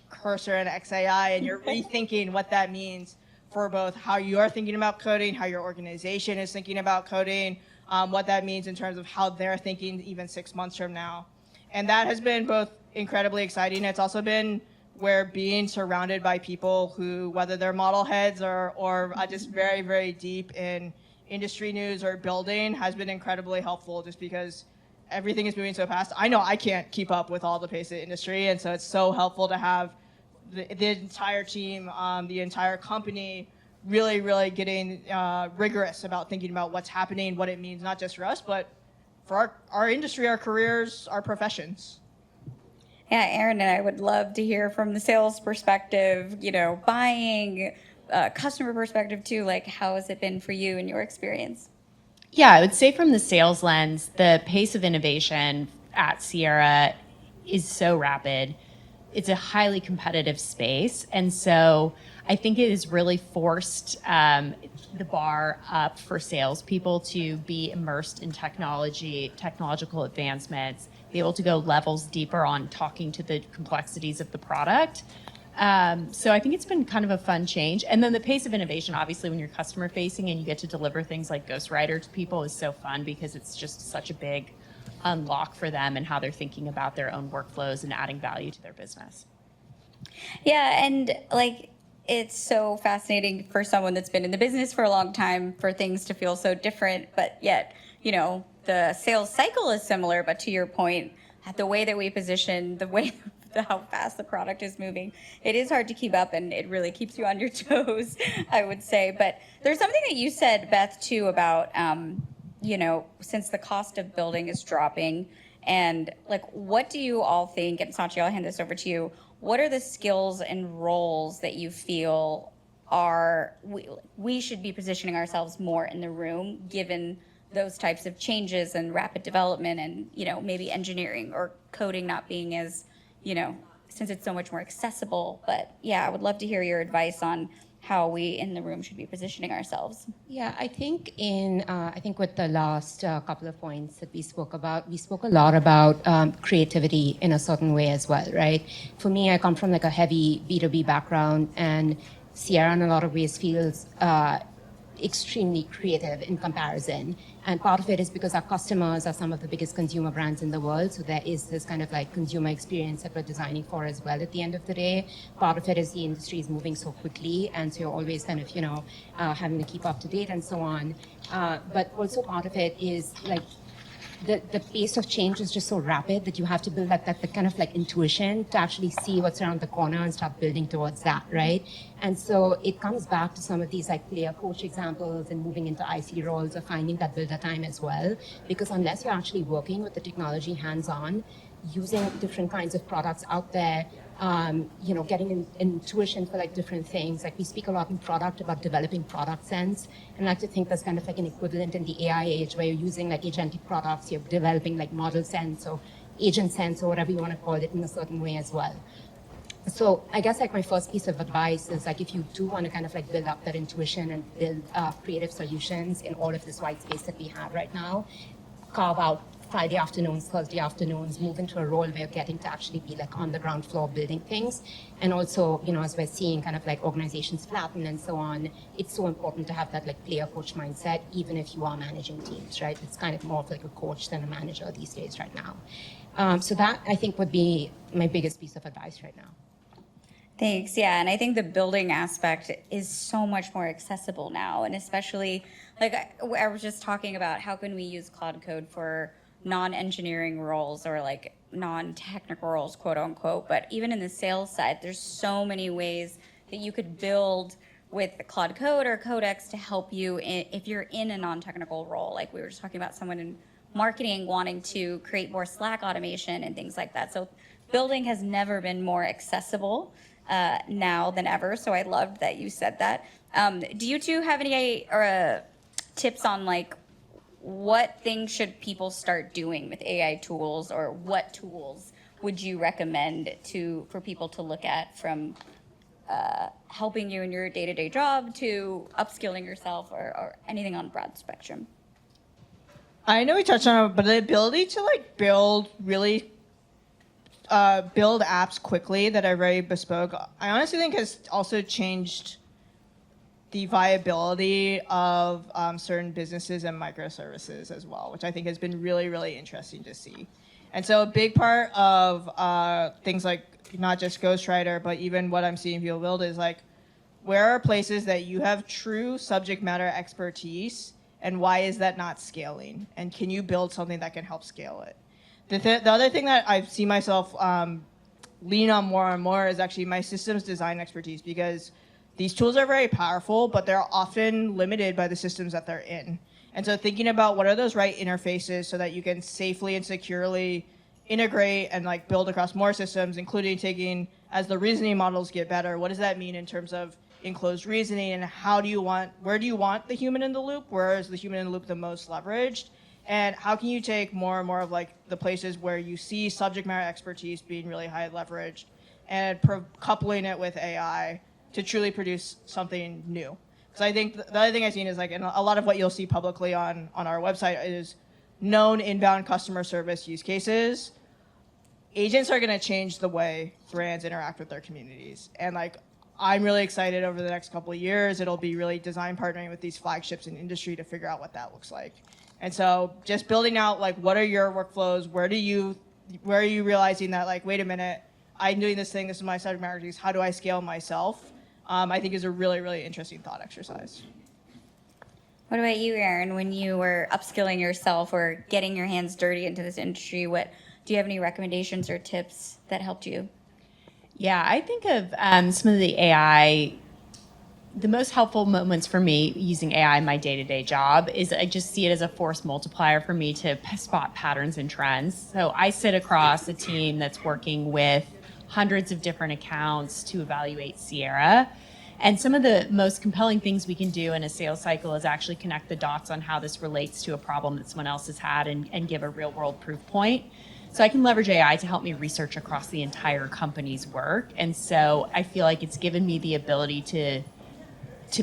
Cursor and XAI, and you're rethinking what that means for both how you're thinking about coding, how your organization is thinking about coding, what that means in terms of how they're thinking even 6 months from now. And that has been both incredibly exciting. It's also been where being surrounded by people who, whether they're model heads or just very, very deep in industry news or building, has been incredibly helpful just because everything is moving so fast. I know I can't keep up with all the pace of the industry, and so it's so helpful to have the entire team, the entire company really, really getting rigorous about thinking about what's happening, what it means, not just for us, but for our industry, our careers, our professions. Yeah, Erin and I would love to hear from the sales perspective, buying, customer perspective too. Like, how has it been for you in your experience? Yeah, I would say from the sales lens, the pace of innovation at Sierra is so rapid. It's a highly competitive space. And so I think it has really forced the bar up for salespeople to be immersed in technological advancements, be able to go levels deeper on talking to the complexities of the product. So I think it's been kind of a fun change. And then the pace of innovation, obviously, when you're customer facing and you get to deliver things like Ghostwriter to people is so fun because it's just such a big unlock for them and how they're thinking about their own workflows and adding value to their business. Yeah, and like it's so fascinating for someone that's been in the business for a long time for things to feel so different, but yet, the sales cycle is similar, but to your point, the way that we position, the way how fast the product is moving, it is hard to keep up, and it really keeps you on your toes, I would say. But there's something that you said, Beth, too, about, since the cost of building is dropping, and like, what do you all think, and Sachi, I'll hand this over to you, what are the skills and roles that you feel we should be positioning ourselves more in the room, given those types of changes and rapid development and, maybe engineering or coding not being as, since it's so much more accessible. But yeah, I would love to hear your advice on how we in the room should be positioning ourselves. Yeah, I think with the last couple of points that we spoke a lot about creativity in a certain way as well, right? For me, I come from like a heavy B2B background, and Sierra in a lot of ways feels extremely creative in comparison. And part of it is because our customers are some of the biggest consumer brands in the world. So there is this kind of like consumer experience that we're designing for as well at the end of the day. Part of it is the industry is moving so quickly. And so you're always kind of, having to keep up to date and so on. But also part of it is like the pace of change is just so rapid that you have to build that kind of like intuition to actually see what's around the corner and start building towards that, right? And so it comes back to some of these like player coach examples and moving into IC roles or finding that builder time as well. Because unless you're actually working with the technology hands-on, using different kinds of products out there, getting intuition for like different things. Like we speak a lot in product about developing product sense, and I like to think that's kind of like an equivalent in the AI age where you're using like agentic products, you're developing like model sense or agent sense or whatever you want to call it in a certain way as well. So I guess like my first piece of advice is like if you do want to kind of like build up that intuition and build creative solutions in all of this white space that we have right now, carve out Friday afternoons, Thursday afternoons, move into a role where you're getting to actually be like on the ground floor building things. And also, as we're seeing kind of like organizations flatten and so on, it's so important to have that like player coach mindset, even if you are managing teams, right? It's kind of more of like a coach than a manager these days right now. So that I think would be my biggest piece of advice right now. Thanks. Yeah, and I think the building aspect is so much more accessible now, and especially like I was just talking about how can we use Cloud Code for non-engineering roles or like non-technical roles, quote unquote. But even in the sales side, there's so many ways that you could build with Cloud Code or Codex to help you if you're in a non-technical role. Like we were just talking about someone in marketing wanting to create more Slack automation and things like that. So building has never been more accessible now than ever. So I loved that you said that. Do you two have any tips on like what things should people start doing with AI tools, or what tools would you recommend for people to look at from helping you in your day-to-day job to upskilling yourself or anything on a broad spectrum? I know we touched on it, but the ability to like build apps quickly that are very bespoke, I honestly think has also changed the viability of certain businesses and microservices as well, which I think has been really, really interesting to see. And so a big part of things like not just Ghostwriter, but even what I'm seeing people build is like, where are places that you have true subject matter expertise, and why is that not scaling? And can you build something that can help scale it? The other thing that I see myself lean on more and more is actually my systems design expertise, because these tools are very powerful, but they're often limited by the systems that they're in. And so thinking about what are those right interfaces so that you can safely and securely integrate and like build across more systems, including taking, as the reasoning models get better, what does that mean in terms of enclosed reasoning, and where do you want the human in the loop? Where is the human in the loop the most leveraged? And how can you take more and more of like the places where you see subject matter expertise being really high leveraged and coupling it with AI to truly produce something new? Because I think the other thing I've seen is like, and a lot of what you'll see publicly on our website is known inbound customer service use cases. Agents are going to change the way brands interact with their communities. And like, I'm really excited over the next couple of years, it'll be really design partnering with these flagships in industry to figure out what that looks like. And so just building out like, what are your workflows? Where are you realizing that like, wait a minute, I'm doing this thing, this is my subject matter expertise, how do I scale myself? I think is a really, really interesting thought exercise. What about you, Erin? When you were upskilling yourself or getting your hands dirty into this industry, do you have any recommendations or tips that helped you? Yeah, I think of some of the AI, the most helpful moments for me using AI in my day-to-day job is I just see it as a force multiplier for me to spot patterns and trends. So I sit across a team that's working with hundreds of different accounts to evaluate Sierra. And some of the most compelling things we can do in a sales cycle is actually connect the dots on how this relates to a problem that someone else has had and give a real world proof point. So I can leverage AI to help me research across the entire company's work. And so I feel like it's given me the ability to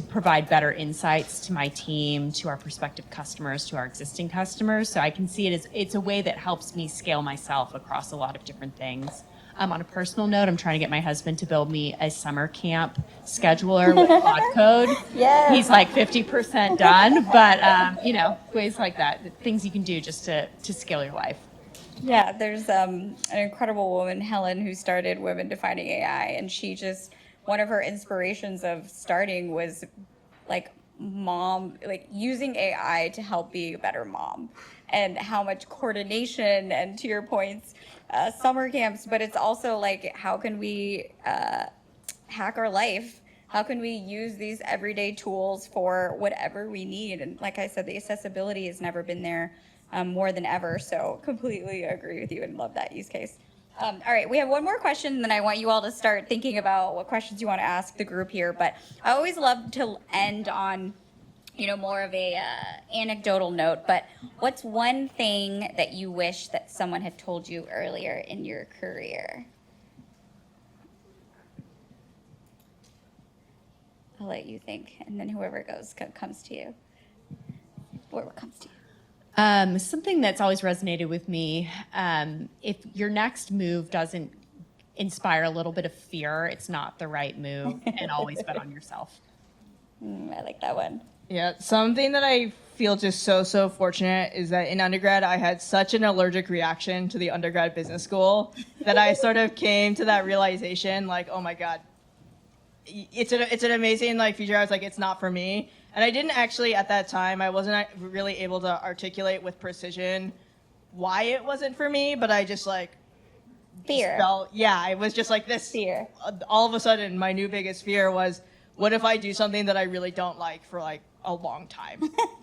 provide better insights to my team, to our prospective customers, to our existing customers. So I can see it as it's a way that helps me scale myself across a lot of different things. On a personal note, I'm trying to get my husband to build me a summer camp scheduler with Cloud Code. Yes. He's like 50% done, but ways like that, things you can do just to scale your life. Yeah, there's an incredible woman, Helen, who started Women Defining AI, and one of her inspirations of starting was like mom, like using AI to help be a better mom, and how much coordination, and to your points, summer camps, but it's also like, how can we hack our life? How can we use these everyday tools for whatever we need? And like I said, the accessibility has never been there more than ever. So completely agree with you and love that use case. All right, we have one more question, and then I want you all to start thinking about what questions you want to ask the group here. But I always love to end on, you know, more of a anecdotal note. But what's one thing that you wish that someone had told you earlier in your career? I'll let you think, and then whoever goes comes to you. Whoever comes to you. Something that's always resonated with me, if your next move doesn't inspire a little bit of fear, it's not the right move, and always bet on yourself. I like that one. Yeah, something that I feel just so fortunate is that in undergrad, I had such an allergic reaction to the undergrad business school that I sort of came to that realization, like, oh my God, it's an amazing like feature. I was like, it's not for me. And I didn't actually, at that time, I wasn't really able to articulate with precision why it wasn't for me, but I just like fear. I was just like this fear. All of a sudden, my new biggest fear was, what if I do something that I really don't like for like a long time?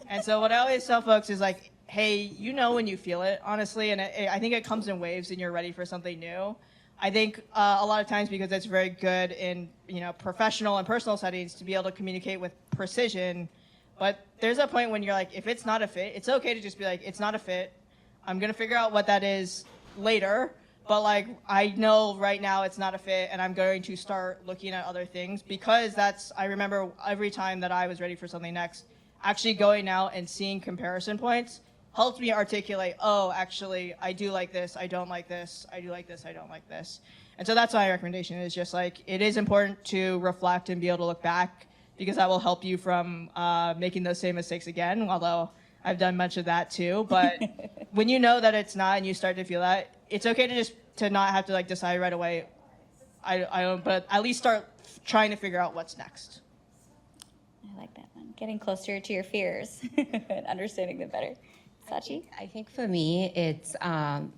And so what I always tell folks is like, hey, you know when you feel it, honestly, and I think it comes in waves and you're ready for something new. I think a lot of times, because it's very good in, you know, professional and personal settings to be able to communicate with precision, but there's a point when you're like, if it's not a fit, it's okay to just be like, it's not a fit. I'm gonna figure out what that is later, but like, I know right now it's not a fit, and I'm going to start looking at other things, because I remember every time that I was ready for something next, actually going out and seeing comparison points helped me articulate, oh, actually, I do like this, I don't like this, I do like this, I don't like this. And so that's my recommendation, is just like, it is important to reflect and be able to look back, because that will help you from making those same mistakes again, although I've done much of that too. But when you know that it's not and you start to feel that, it's okay to not have to like decide right away, but at least start trying to figure out what's next. I like that one. Getting closer to your fears and understanding them better. Sachi? I think for me, it's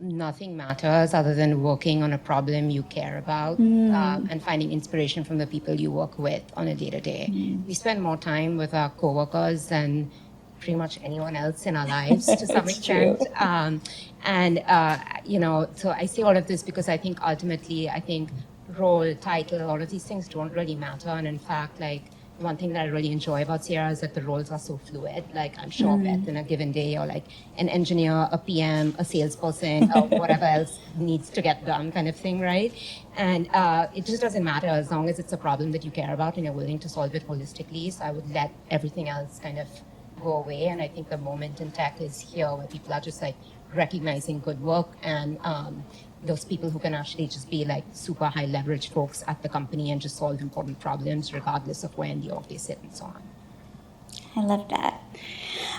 nothing matters other than working on a problem you care about and finding inspiration from the people you work with on a day-to-day. We spend more time with our coworkers than pretty much anyone else in our lives to some extent. You know, so I say all of this because I think ultimately, role, title, all of these things don't really matter. And in fact, like, one thing that I really enjoy about Sierra is that the roles are so fluid. Like, I'm sure Beth in a given day, or like an engineer, a PM, a salesperson, or whatever else needs to get done kind of thing, right? And it just doesn't matter as long as it's a problem that you care about and you're willing to solve it holistically. So I would let everything else kind of go away. And I think the moment in tech is here where people are just like recognizing good work, and those people who can actually just be like super high leverage folks at the company and just solve important problems regardless of where in the org they sit and so on. I love that.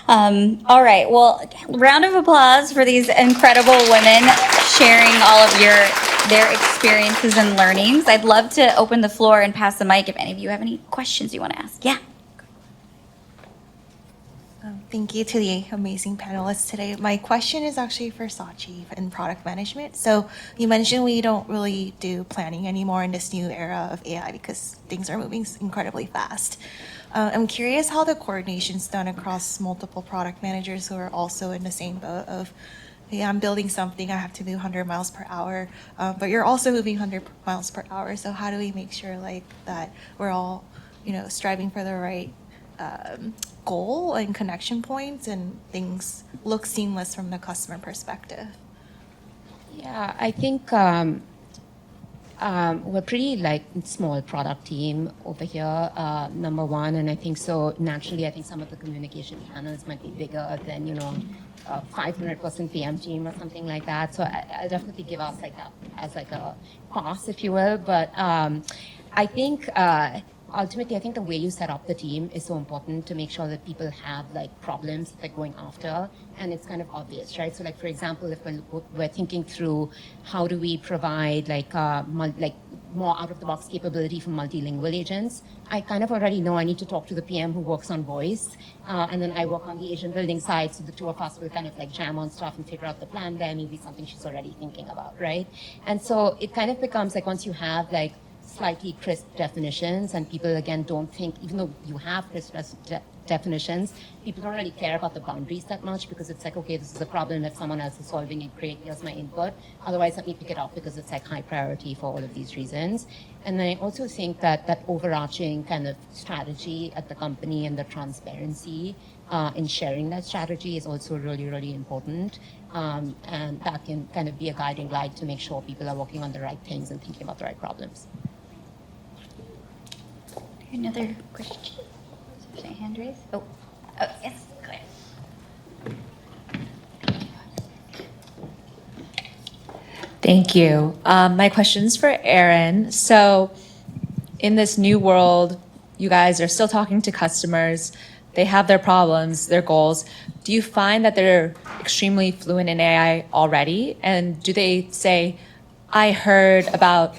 All right, well, round of applause for these incredible women sharing all of their experiences and learnings. I'd love to open the floor and pass the mic if any of you have any questions you want to ask. Yeah. Thank you to the amazing panelists today. My question is actually for Sachi in product management. So you mentioned we don't really do planning anymore in this new era of AI because things are moving incredibly fast. I'm curious how the coordination's done across multiple product managers who are also in the same boat of, hey, I'm building something, I have to move 100 miles per hour, but you're also moving 100 miles per hour. So how do we make sure like that we're all, you know, striving for the right goal and connection points and things look seamless from the customer perspective? Yeah, I think we're pretty like small product team over here, number one, and I think so naturally I think some of the communication channels might be bigger than, you know, a 500-person PM team or something like that. So I'll definitely give us like as like a pass, if you will. But I think ultimately, I think the way you set up the team is so important to make sure that people have like problems that they're going after, and it's kind of obvious, right? So like, for example, if we're thinking through how do we provide like more out-of-the-box capability for multilingual agents. I kind of already know I need to talk to the PM who works on voice, and then I work on the agent building side, so the two of us will kind of like jam on stuff and figure out the plan there, maybe something she's already thinking about, right? And so it kind of becomes like once you have like slightly crisp definitions and people again don't think, even though you have crisp definitions, people don't really care about the boundaries that much because it's like, okay, this is a problem if someone else is solving it, great, here's my input. Otherwise, let me pick it up because it's like high priority for all of these reasons. And then I also think that that overarching kind of strategy at the company and the transparency in sharing that strategy is also really, really important. And that can kind of be a guiding light to make sure people are working on the right things and thinking about the right problems. Another question? Is there a hand raised? Oh, yes, go ahead. Thank you. My question's for Erin. So in this new world, you guys are still talking to customers. They have their problems, their goals. Do you find that they're extremely fluent in AI already? And do they say, I heard about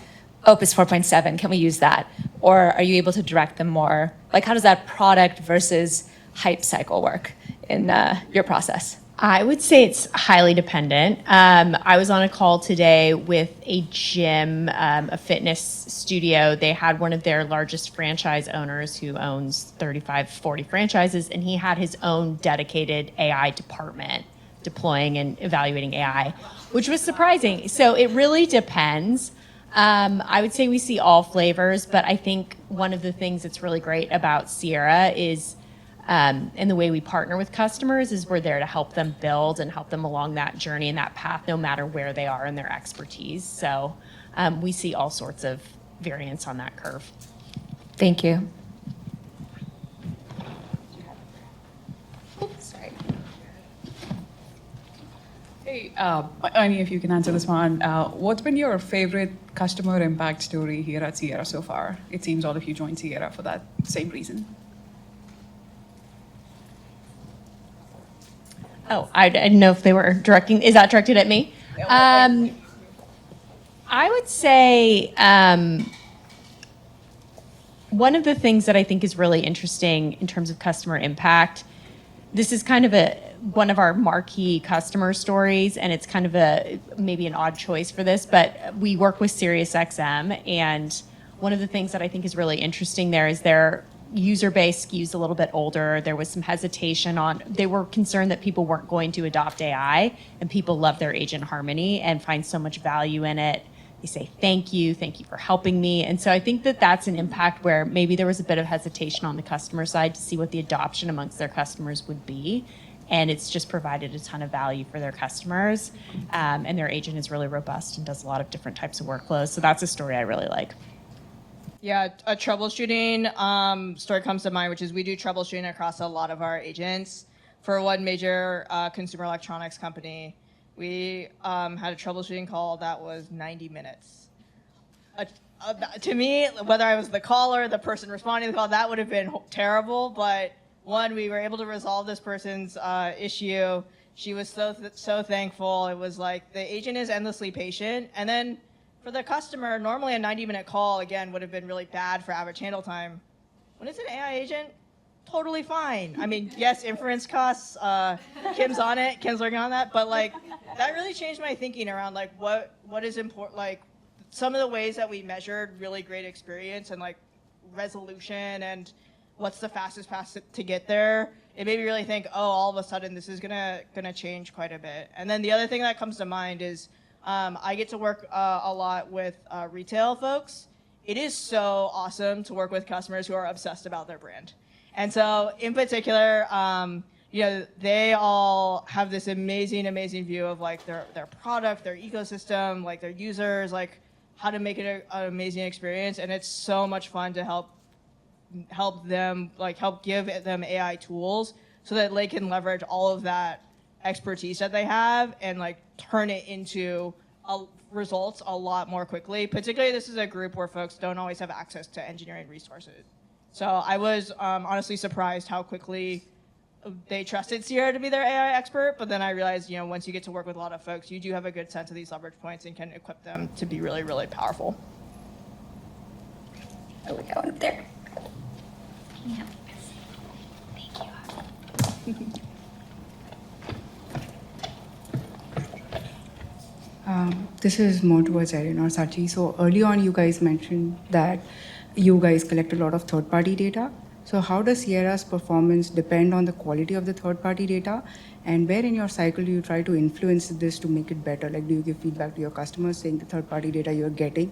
Opus 4.7, can we use that? Or are you able to direct them more? Like, how does that product versus hype cycle work in your process? I would say it's highly dependent. I was on a call today with a gym, a fitness studio. They had one of their largest franchise owners who owns 35, 40 franchises, and he had his own dedicated AI department deploying and evaluating AI, which was surprising. So it really depends. I would say we see all flavors, but I think one of the things that's really great about Sierra is, and the way we partner with customers is we're there to help them build and help them along that journey and that path, no matter where they are in their expertise. So we see all sorts of variants on that curve. Thank you. Hey, Annie, if you can answer this one. What's been your favorite customer impact story here at Sierra so far? It seems all of you joined Sierra for that same reason. Oh, I didn't know if they were directing. Is that directed at me? I would say one of the things that I think is really interesting in terms of customer impact, this is kind of one of our marquee customer stories, and it's kind of maybe an odd choice for this, but we work with SiriusXM, and one of the things that I think is really interesting there is their user base skews a little bit older. There was some hesitation they were concerned that people weren't going to adopt AI, and people love their agent harmony and find so much value in it. They say, thank you for helping me. And so I think that that's an impact where maybe there was a bit of hesitation on the customer side to see what the adoption amongst their customers would be. And it's just provided a ton of value for their customers. And their agent is really robust and does a lot of different types of workflows. So that's a story I really like. Yeah, a troubleshooting story comes to mind, which is we do troubleshooting across a lot of our agents. For one major consumer electronics company, we had a troubleshooting call that was 90 minutes. To me, whether I was the caller, the person responding to the call, that would have been terrible. But one, we were able to resolve this person's issue. She was so thankful. It was like the agent is endlessly patient. And then for the customer, normally a 90-minute call, again, would have been really bad for average handle time. When it's an AI agent, totally fine. I mean, yes, inference costs. Kim's on it. Kim's working on that. But like, that really changed my thinking around like what is important. Like some of the ways that we measured really great experience and like resolution and what's the fastest path to get there. It made me really think, oh, all of a sudden this is gonna change quite a bit. And then the other thing that comes to mind is I get to work a lot with retail folks. It is so awesome to work with customers who are obsessed about their brand. And so in particular, they all have this amazing view of like their product, their ecosystem, like their users, like how to make it an amazing experience. And it's so much fun to help give them AI tools so that they can leverage all of that expertise that they have and like turn it into results a lot more quickly. Particularly, this is a group where folks don't always have access to engineering resources. So I was honestly surprised how quickly they trusted Sierra to be their AI expert, but then I realized, once you get to work with a lot of folks, you do have a good sense of these leverage points and can equip them to be really, really powerful. Oh, we got one up there. This is more towards Erin or Sachi. So early on, you guys mentioned that you guys collect a lot of third-party data. So how does Sierra's performance depend on the quality of the third-party data? And where in your cycle do you try to influence this to make it better? Like, do you give feedback to your customers saying the third-party data you're getting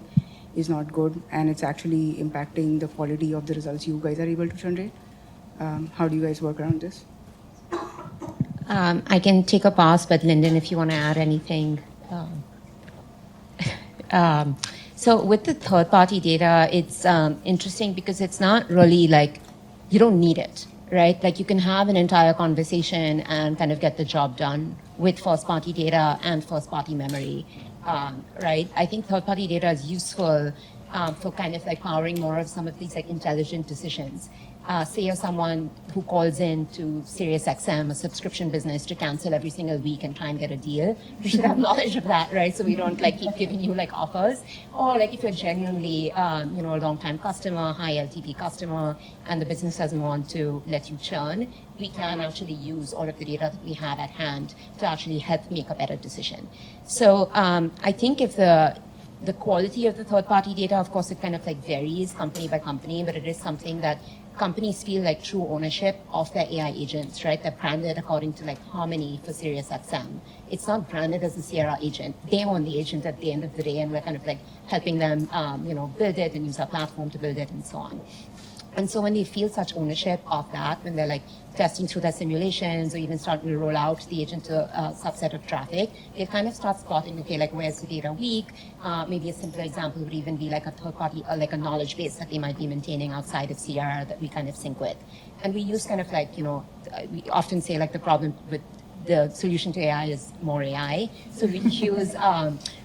is not good and it's actually impacting the quality of the results you guys are able to generate? How do you guys work around this? I can take a pass, but Linden, if you want to add anything. So with the third-party data, it's interesting because it's not really like, you don't need it, right? Like you can have an entire conversation and kind of get the job done with first-party data and first-party memory, right? I think third-party data is useful for kind of like powering more of some of these like intelligent decisions. Say you're someone who calls in to SiriusXM, a subscription business, to cancel every single week and try and get a deal. You should have knowledge of that, right? So we don't like keep giving you like offers. Or like if you're genuinely, a long-time customer, high LTV customer, and the business doesn't want to let you churn, we can actually use all of the data that we have at hand to actually help make a better decision. So I think if the quality of the third-party data, of course, it kind of like varies company by company, but it is something that companies feel like true ownership of their AI agents, right? They're branded according to like Harmony for SiriusXM. It's not branded as a Sierra agent. They own the agent at the end of the day, and we're kind of like helping them, build it and use our platform to build it and so on. And so when they feel such ownership of that, when they're like testing through their simulations or even starting to roll out the agent to a subset of traffic, they kind of start spotting, okay, like where's the data weak? Maybe a simpler example would even be like a third party or like a knowledge base that they might be maintaining outside of Sierra that we kind of sync with. And we use kind of like, we often say like the problem with the solution to AI is more AI. So we use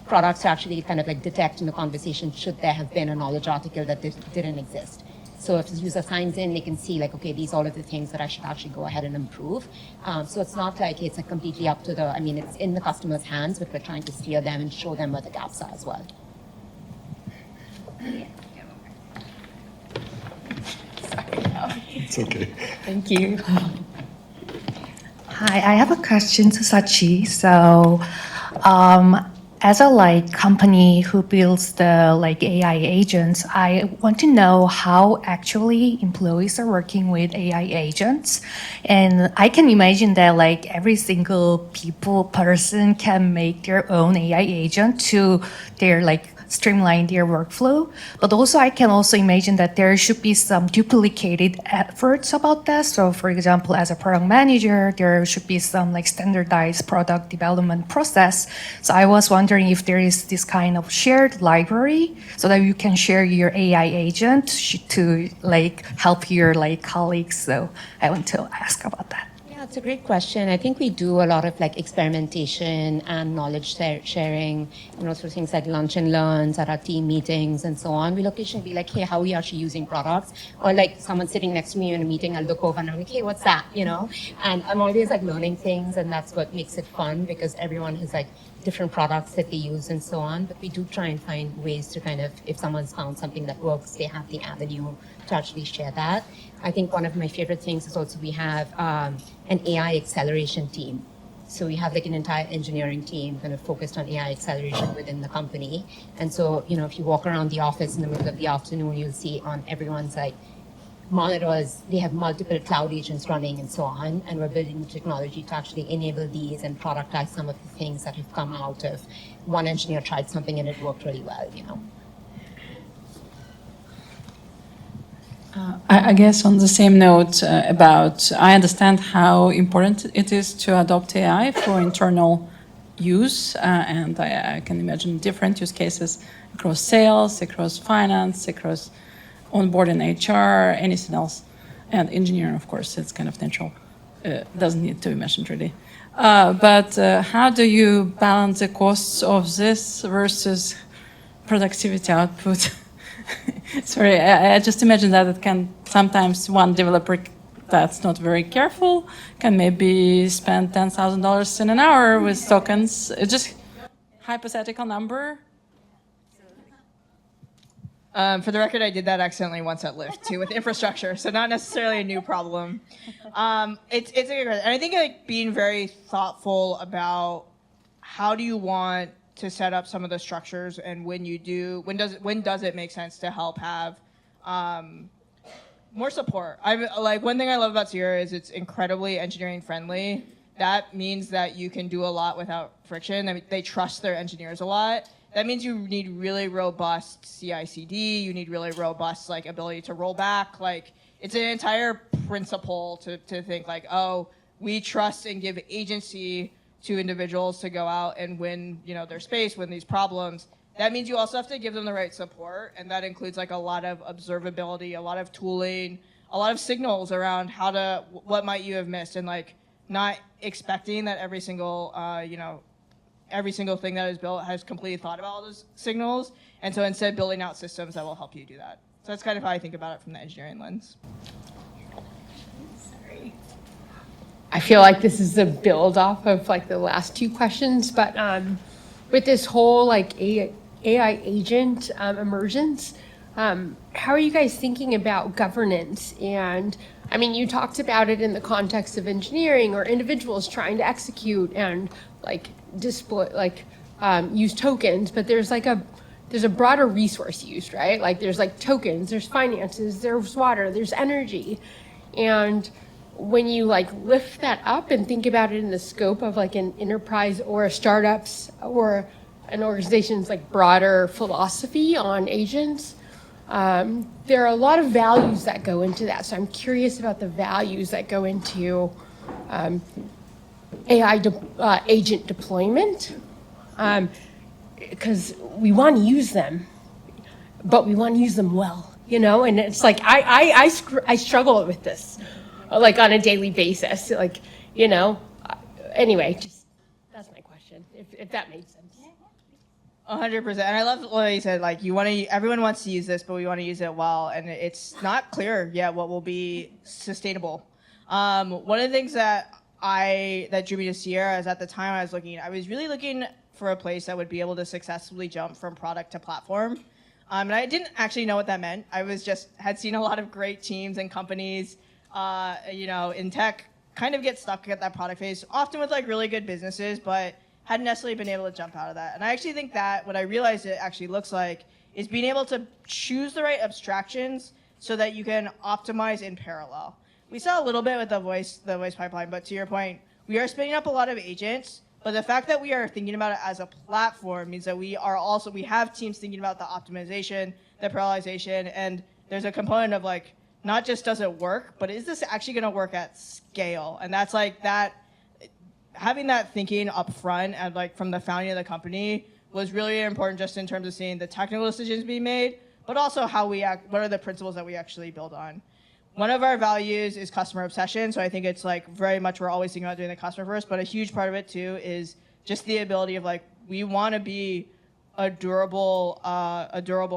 products to actually kind of like detect in the conversation should there have been a knowledge article that didn't exist. So if the user signs in, they can see like, okay, these are all of the things that I should actually go ahead and improve. So it's not like it's like completely up to it's in the customer's hands, but we're trying to steer them and show them where the gaps are as well. It's okay. Thank you. Hi, I have a question to Sachi. So, as a company who builds the AI agents, I want to know how actually employees are working with AI agents. And I can imagine that every single person can make their own AI agent to their streamline their workflow. But also I can also imagine that there should be some duplicated efforts about that. So for example, as a product manager, there should be some standardized product development process. So I was wondering if there is this kind of shared library so that you can share your AI agent to help your colleagues. So I want to ask about that. Yeah, it's a great question. I think we do a lot of experimentation and knowledge sharing, through things like lunch and learns at our team meetings and so on. We'll occasionally be like, hey, how are we actually using products? Or someone sitting next to me in a meeting, I'll look over and I'm like, hey, what's that? And I'm always learning things, and that's what makes it fun because everyone has different products that they use and so on. But we do try and find ways to kind of, if someone's found something that works, they have the avenue to actually share that. I think one of my favorite things is also we have an AI acceleration team. So we have an entire engineering team kind of focused on AI acceleration within the company. And so, if you walk around the office in the middle of the afternoon, you'll see on everyone's monitors, they have multiple cloud agents running and so on. And we're building technology to actually enable these and productize some of the things that have come out of one engineer tried something and it worked really well, I guess on the same note I understand how important it is to adopt AI for internal use, and I can imagine different use cases across sales, across finance, across onboard and HR, anything else. And engineering, of course, it's kind of natural. Doesn't need to be mentioned really. But how do you balance the costs of this versus productivity output? Sorry, I just imagine that it can sometimes one developer that's not very careful can maybe spend $10,000 in an hour with tokens. It's just hypothetical number. For the record, I did that accidentally once at Lyft too with infrastructure, so not necessarily a new problem. It's a good question. And I think like being very thoughtful about how do you want to set up some of the structures, and when does it make sense to help have more support. One thing I love about Sierra is it's incredibly engineering friendly. That means that you can do a lot without friction. I mean, they trust their engineers a lot. That means you need really robust CI/CD. You need really robust ability to roll back. It's an entire principle to think we trust and give agency to individuals to go out and win their space, win these problems. That means you also have to give them the right support, and that includes a lot of observability, a lot of tooling, a lot of signals around what might you have missed, and not expecting that every single thing that is built has completely thought about all those signals, and so instead building out systems that will help you do that. So that's kind of how I think about it from the engineering lens. Sorry. I feel like this is a build off of the last two questions, but with this whole AI agent emergence, how are you guys thinking about governance? And I mean, you talked about it in the context of engineering or individuals trying to execute and display, use tokens, but there's a broader resource use, right? There's tokens, there's finances, there's water, there's energy. And when you lift that up and think about it in the scope of an enterprise or a startups or an organization's broader philosophy on agents, there are a lot of values that go into that. So I'm curious about the values that go into AI agent deployment, because we want to use them, but we want to use them well, and it's I struggle with this on a daily basis, anyway, just that's my question, if that made sense. 100%. And I love what you said, everyone wants to use this, but we want to use it well, and it's not clear yet what will be sustainable. One of the things that drew me to Sierra is at the time I was really looking for a place that would be able to successfully jump from product to platform. And I didn't actually know what that meant. I had seen a lot of great teams and companies, in tech kind of get stuck at that product phase, often with really good businesses, but hadn't necessarily been able to jump out of that. And I actually think that what I realized it actually looks like is being able to choose the right abstractions so that you can optimize in parallel. We saw a little bit with the voice pipeline, but to your point, we are spinning up a lot of agents, but the fact that we are thinking about it as a platform means that we have teams thinking about the optimization, the parallelization, and there's a component of not just does it work, but is this actually going to work at scale? And that's that. Having that thinking up front and from the founding of the company was really important, just in terms of seeing the technical decisions being made, but also how we act, what are the principles that we actually build on. One of our values is customer obsession, so I think it's very much we're always thinking about doing the customer first, but a huge part of it too is just the ability of we want to be a durable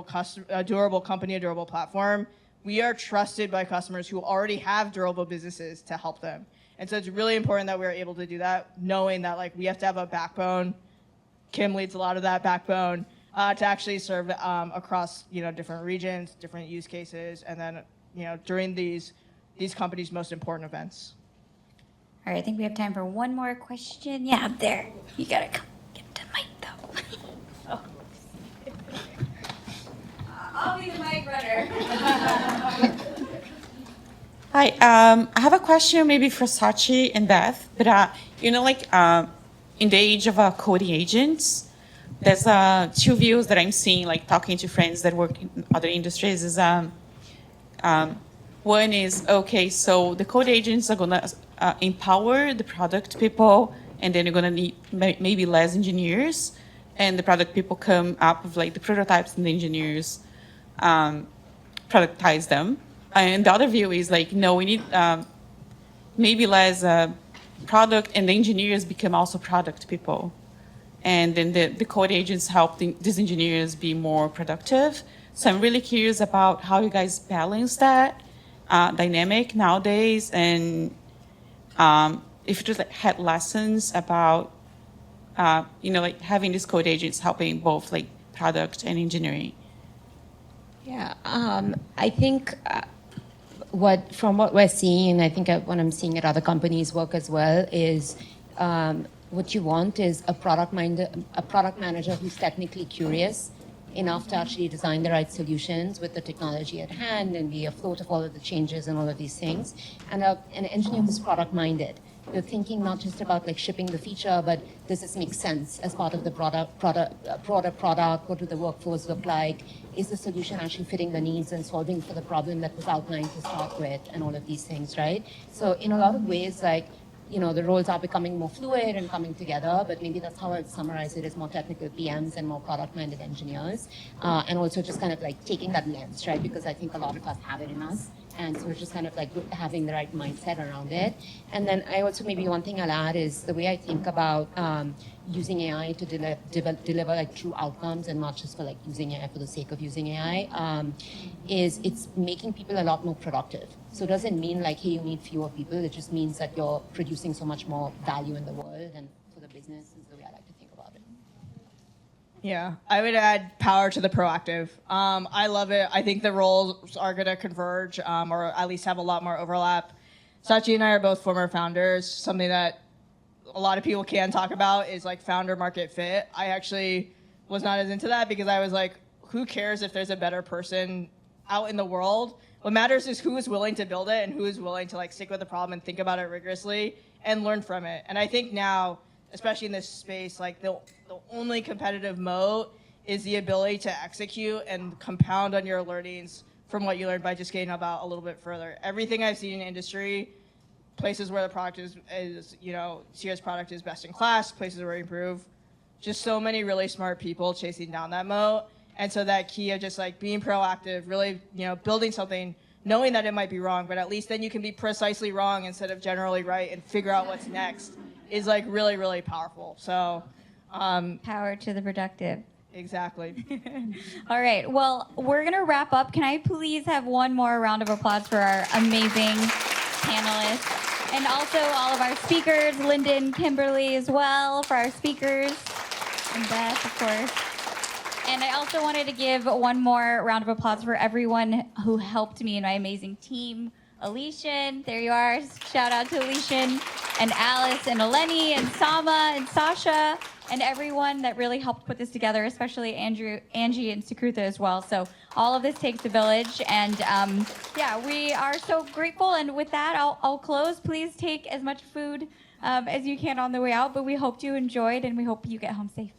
company, a durable platform. We are trusted by customers who already have durable businesses to help them. And so it's really important that we're able to do that, knowing that we have to have a backbone. Kim leads a lot of that backbone to actually serve across different regions, different use cases, and then during these companies' most important events. All right, I think we have time for one more question. Yeah, up there. You gotta come get the mic though. I'll be the mic runner. Hi, I have a question maybe for Sachi and Beth, but in the age of coding agents, there's two views that I'm seeing, talking to friends that work in other industries, is one is, okay, so the code agents are gonna empower the product people, and then you're gonna need maybe less engineers, and the product people come up with the prototypes, and the engineers productize them. And the other view is no, we need maybe less product, and the engineers become also product people. And then the code agents help these engineers be more productive. So I'm really curious about how you guys balance that dynamic nowadays, and if you just had lessons about having these code agents helping both product and engineering. Yeah, I think from what we're seeing, and I think what I'm seeing at other companies work as well, is what you want is a product manager who's technically curious enough to actually design the right solutions with the technology at hand and be afloat of all of the changes and all of these things, and an engineer who's product minded. You're thinking not just about like shipping the feature, but does this make sense as part of the broader product? What do the workflows look like? Is the solution actually fitting the needs and solving for the problem that was outlined to start with, and all of these things, right? So in a lot of ways, like, you know, the roles are becoming more fluid and coming together, but maybe that's how I'd summarize it, as more technical PMs and more product-minded engineers. And also just kind of like taking that lens, right? Because I think a lot of us have it in us. And so it's just kind of like having the right mindset around it. And then I also, maybe one thing I'll add is the way I think about using AI to deliver like true outcomes, and not just for like using AI for the sake of using AI, is it's making people a lot more productive. So it doesn't mean like, hey, you need fewer people. It just means that you're producing so much more value in the world and for the business, is the way I like to think about it. Yeah, I would add power to the proactive. I love it. I think the roles are going to converge, or at least have a lot more overlap. Sachi and I are both former founders. Something that a lot of people can talk about is like founder market fit. I actually was not as into that because I was like, who cares if there's a better person out in the world? What matters is who is willing to build it and who is willing to like stick with the problem and think about it rigorously and learn from it. And I think now, especially in this space, like the only competitive moat is the ability to execute and compound on your learnings from what you learned by just getting about a little bit further. Everything I've seen in industry, places where the product is you know, Sierra's product is best in class, places where we improve, just so many really smart people chasing down that moat. And so that key of just like being proactive, really, you know, building something, knowing that it might be wrong, but at least then you can be precisely wrong instead of generally right and figure out what's next, is like really, really powerful. So power to the productive. Exactly. All right. Well, we're going to wrap up. Can I please have one more round of applause for our amazing panelists, and also all of our speakers, Linden, Kimberly as well, for our speakers, and Beth, of course. And I also wanted to give one more round of applause for everyone who helped me and my amazing team. Alishan, there you are. Shout out to Alishan, and Alice, and Eleni, and Sama, and Sasha, and everyone that really helped put this together, especially Angie and Sukrutha as well. So all of this takes a village, and yeah, we are so grateful. And with that, I'll close. Please take as much food as you can on the way out, but we hope you enjoyed, and we hope you get home safe.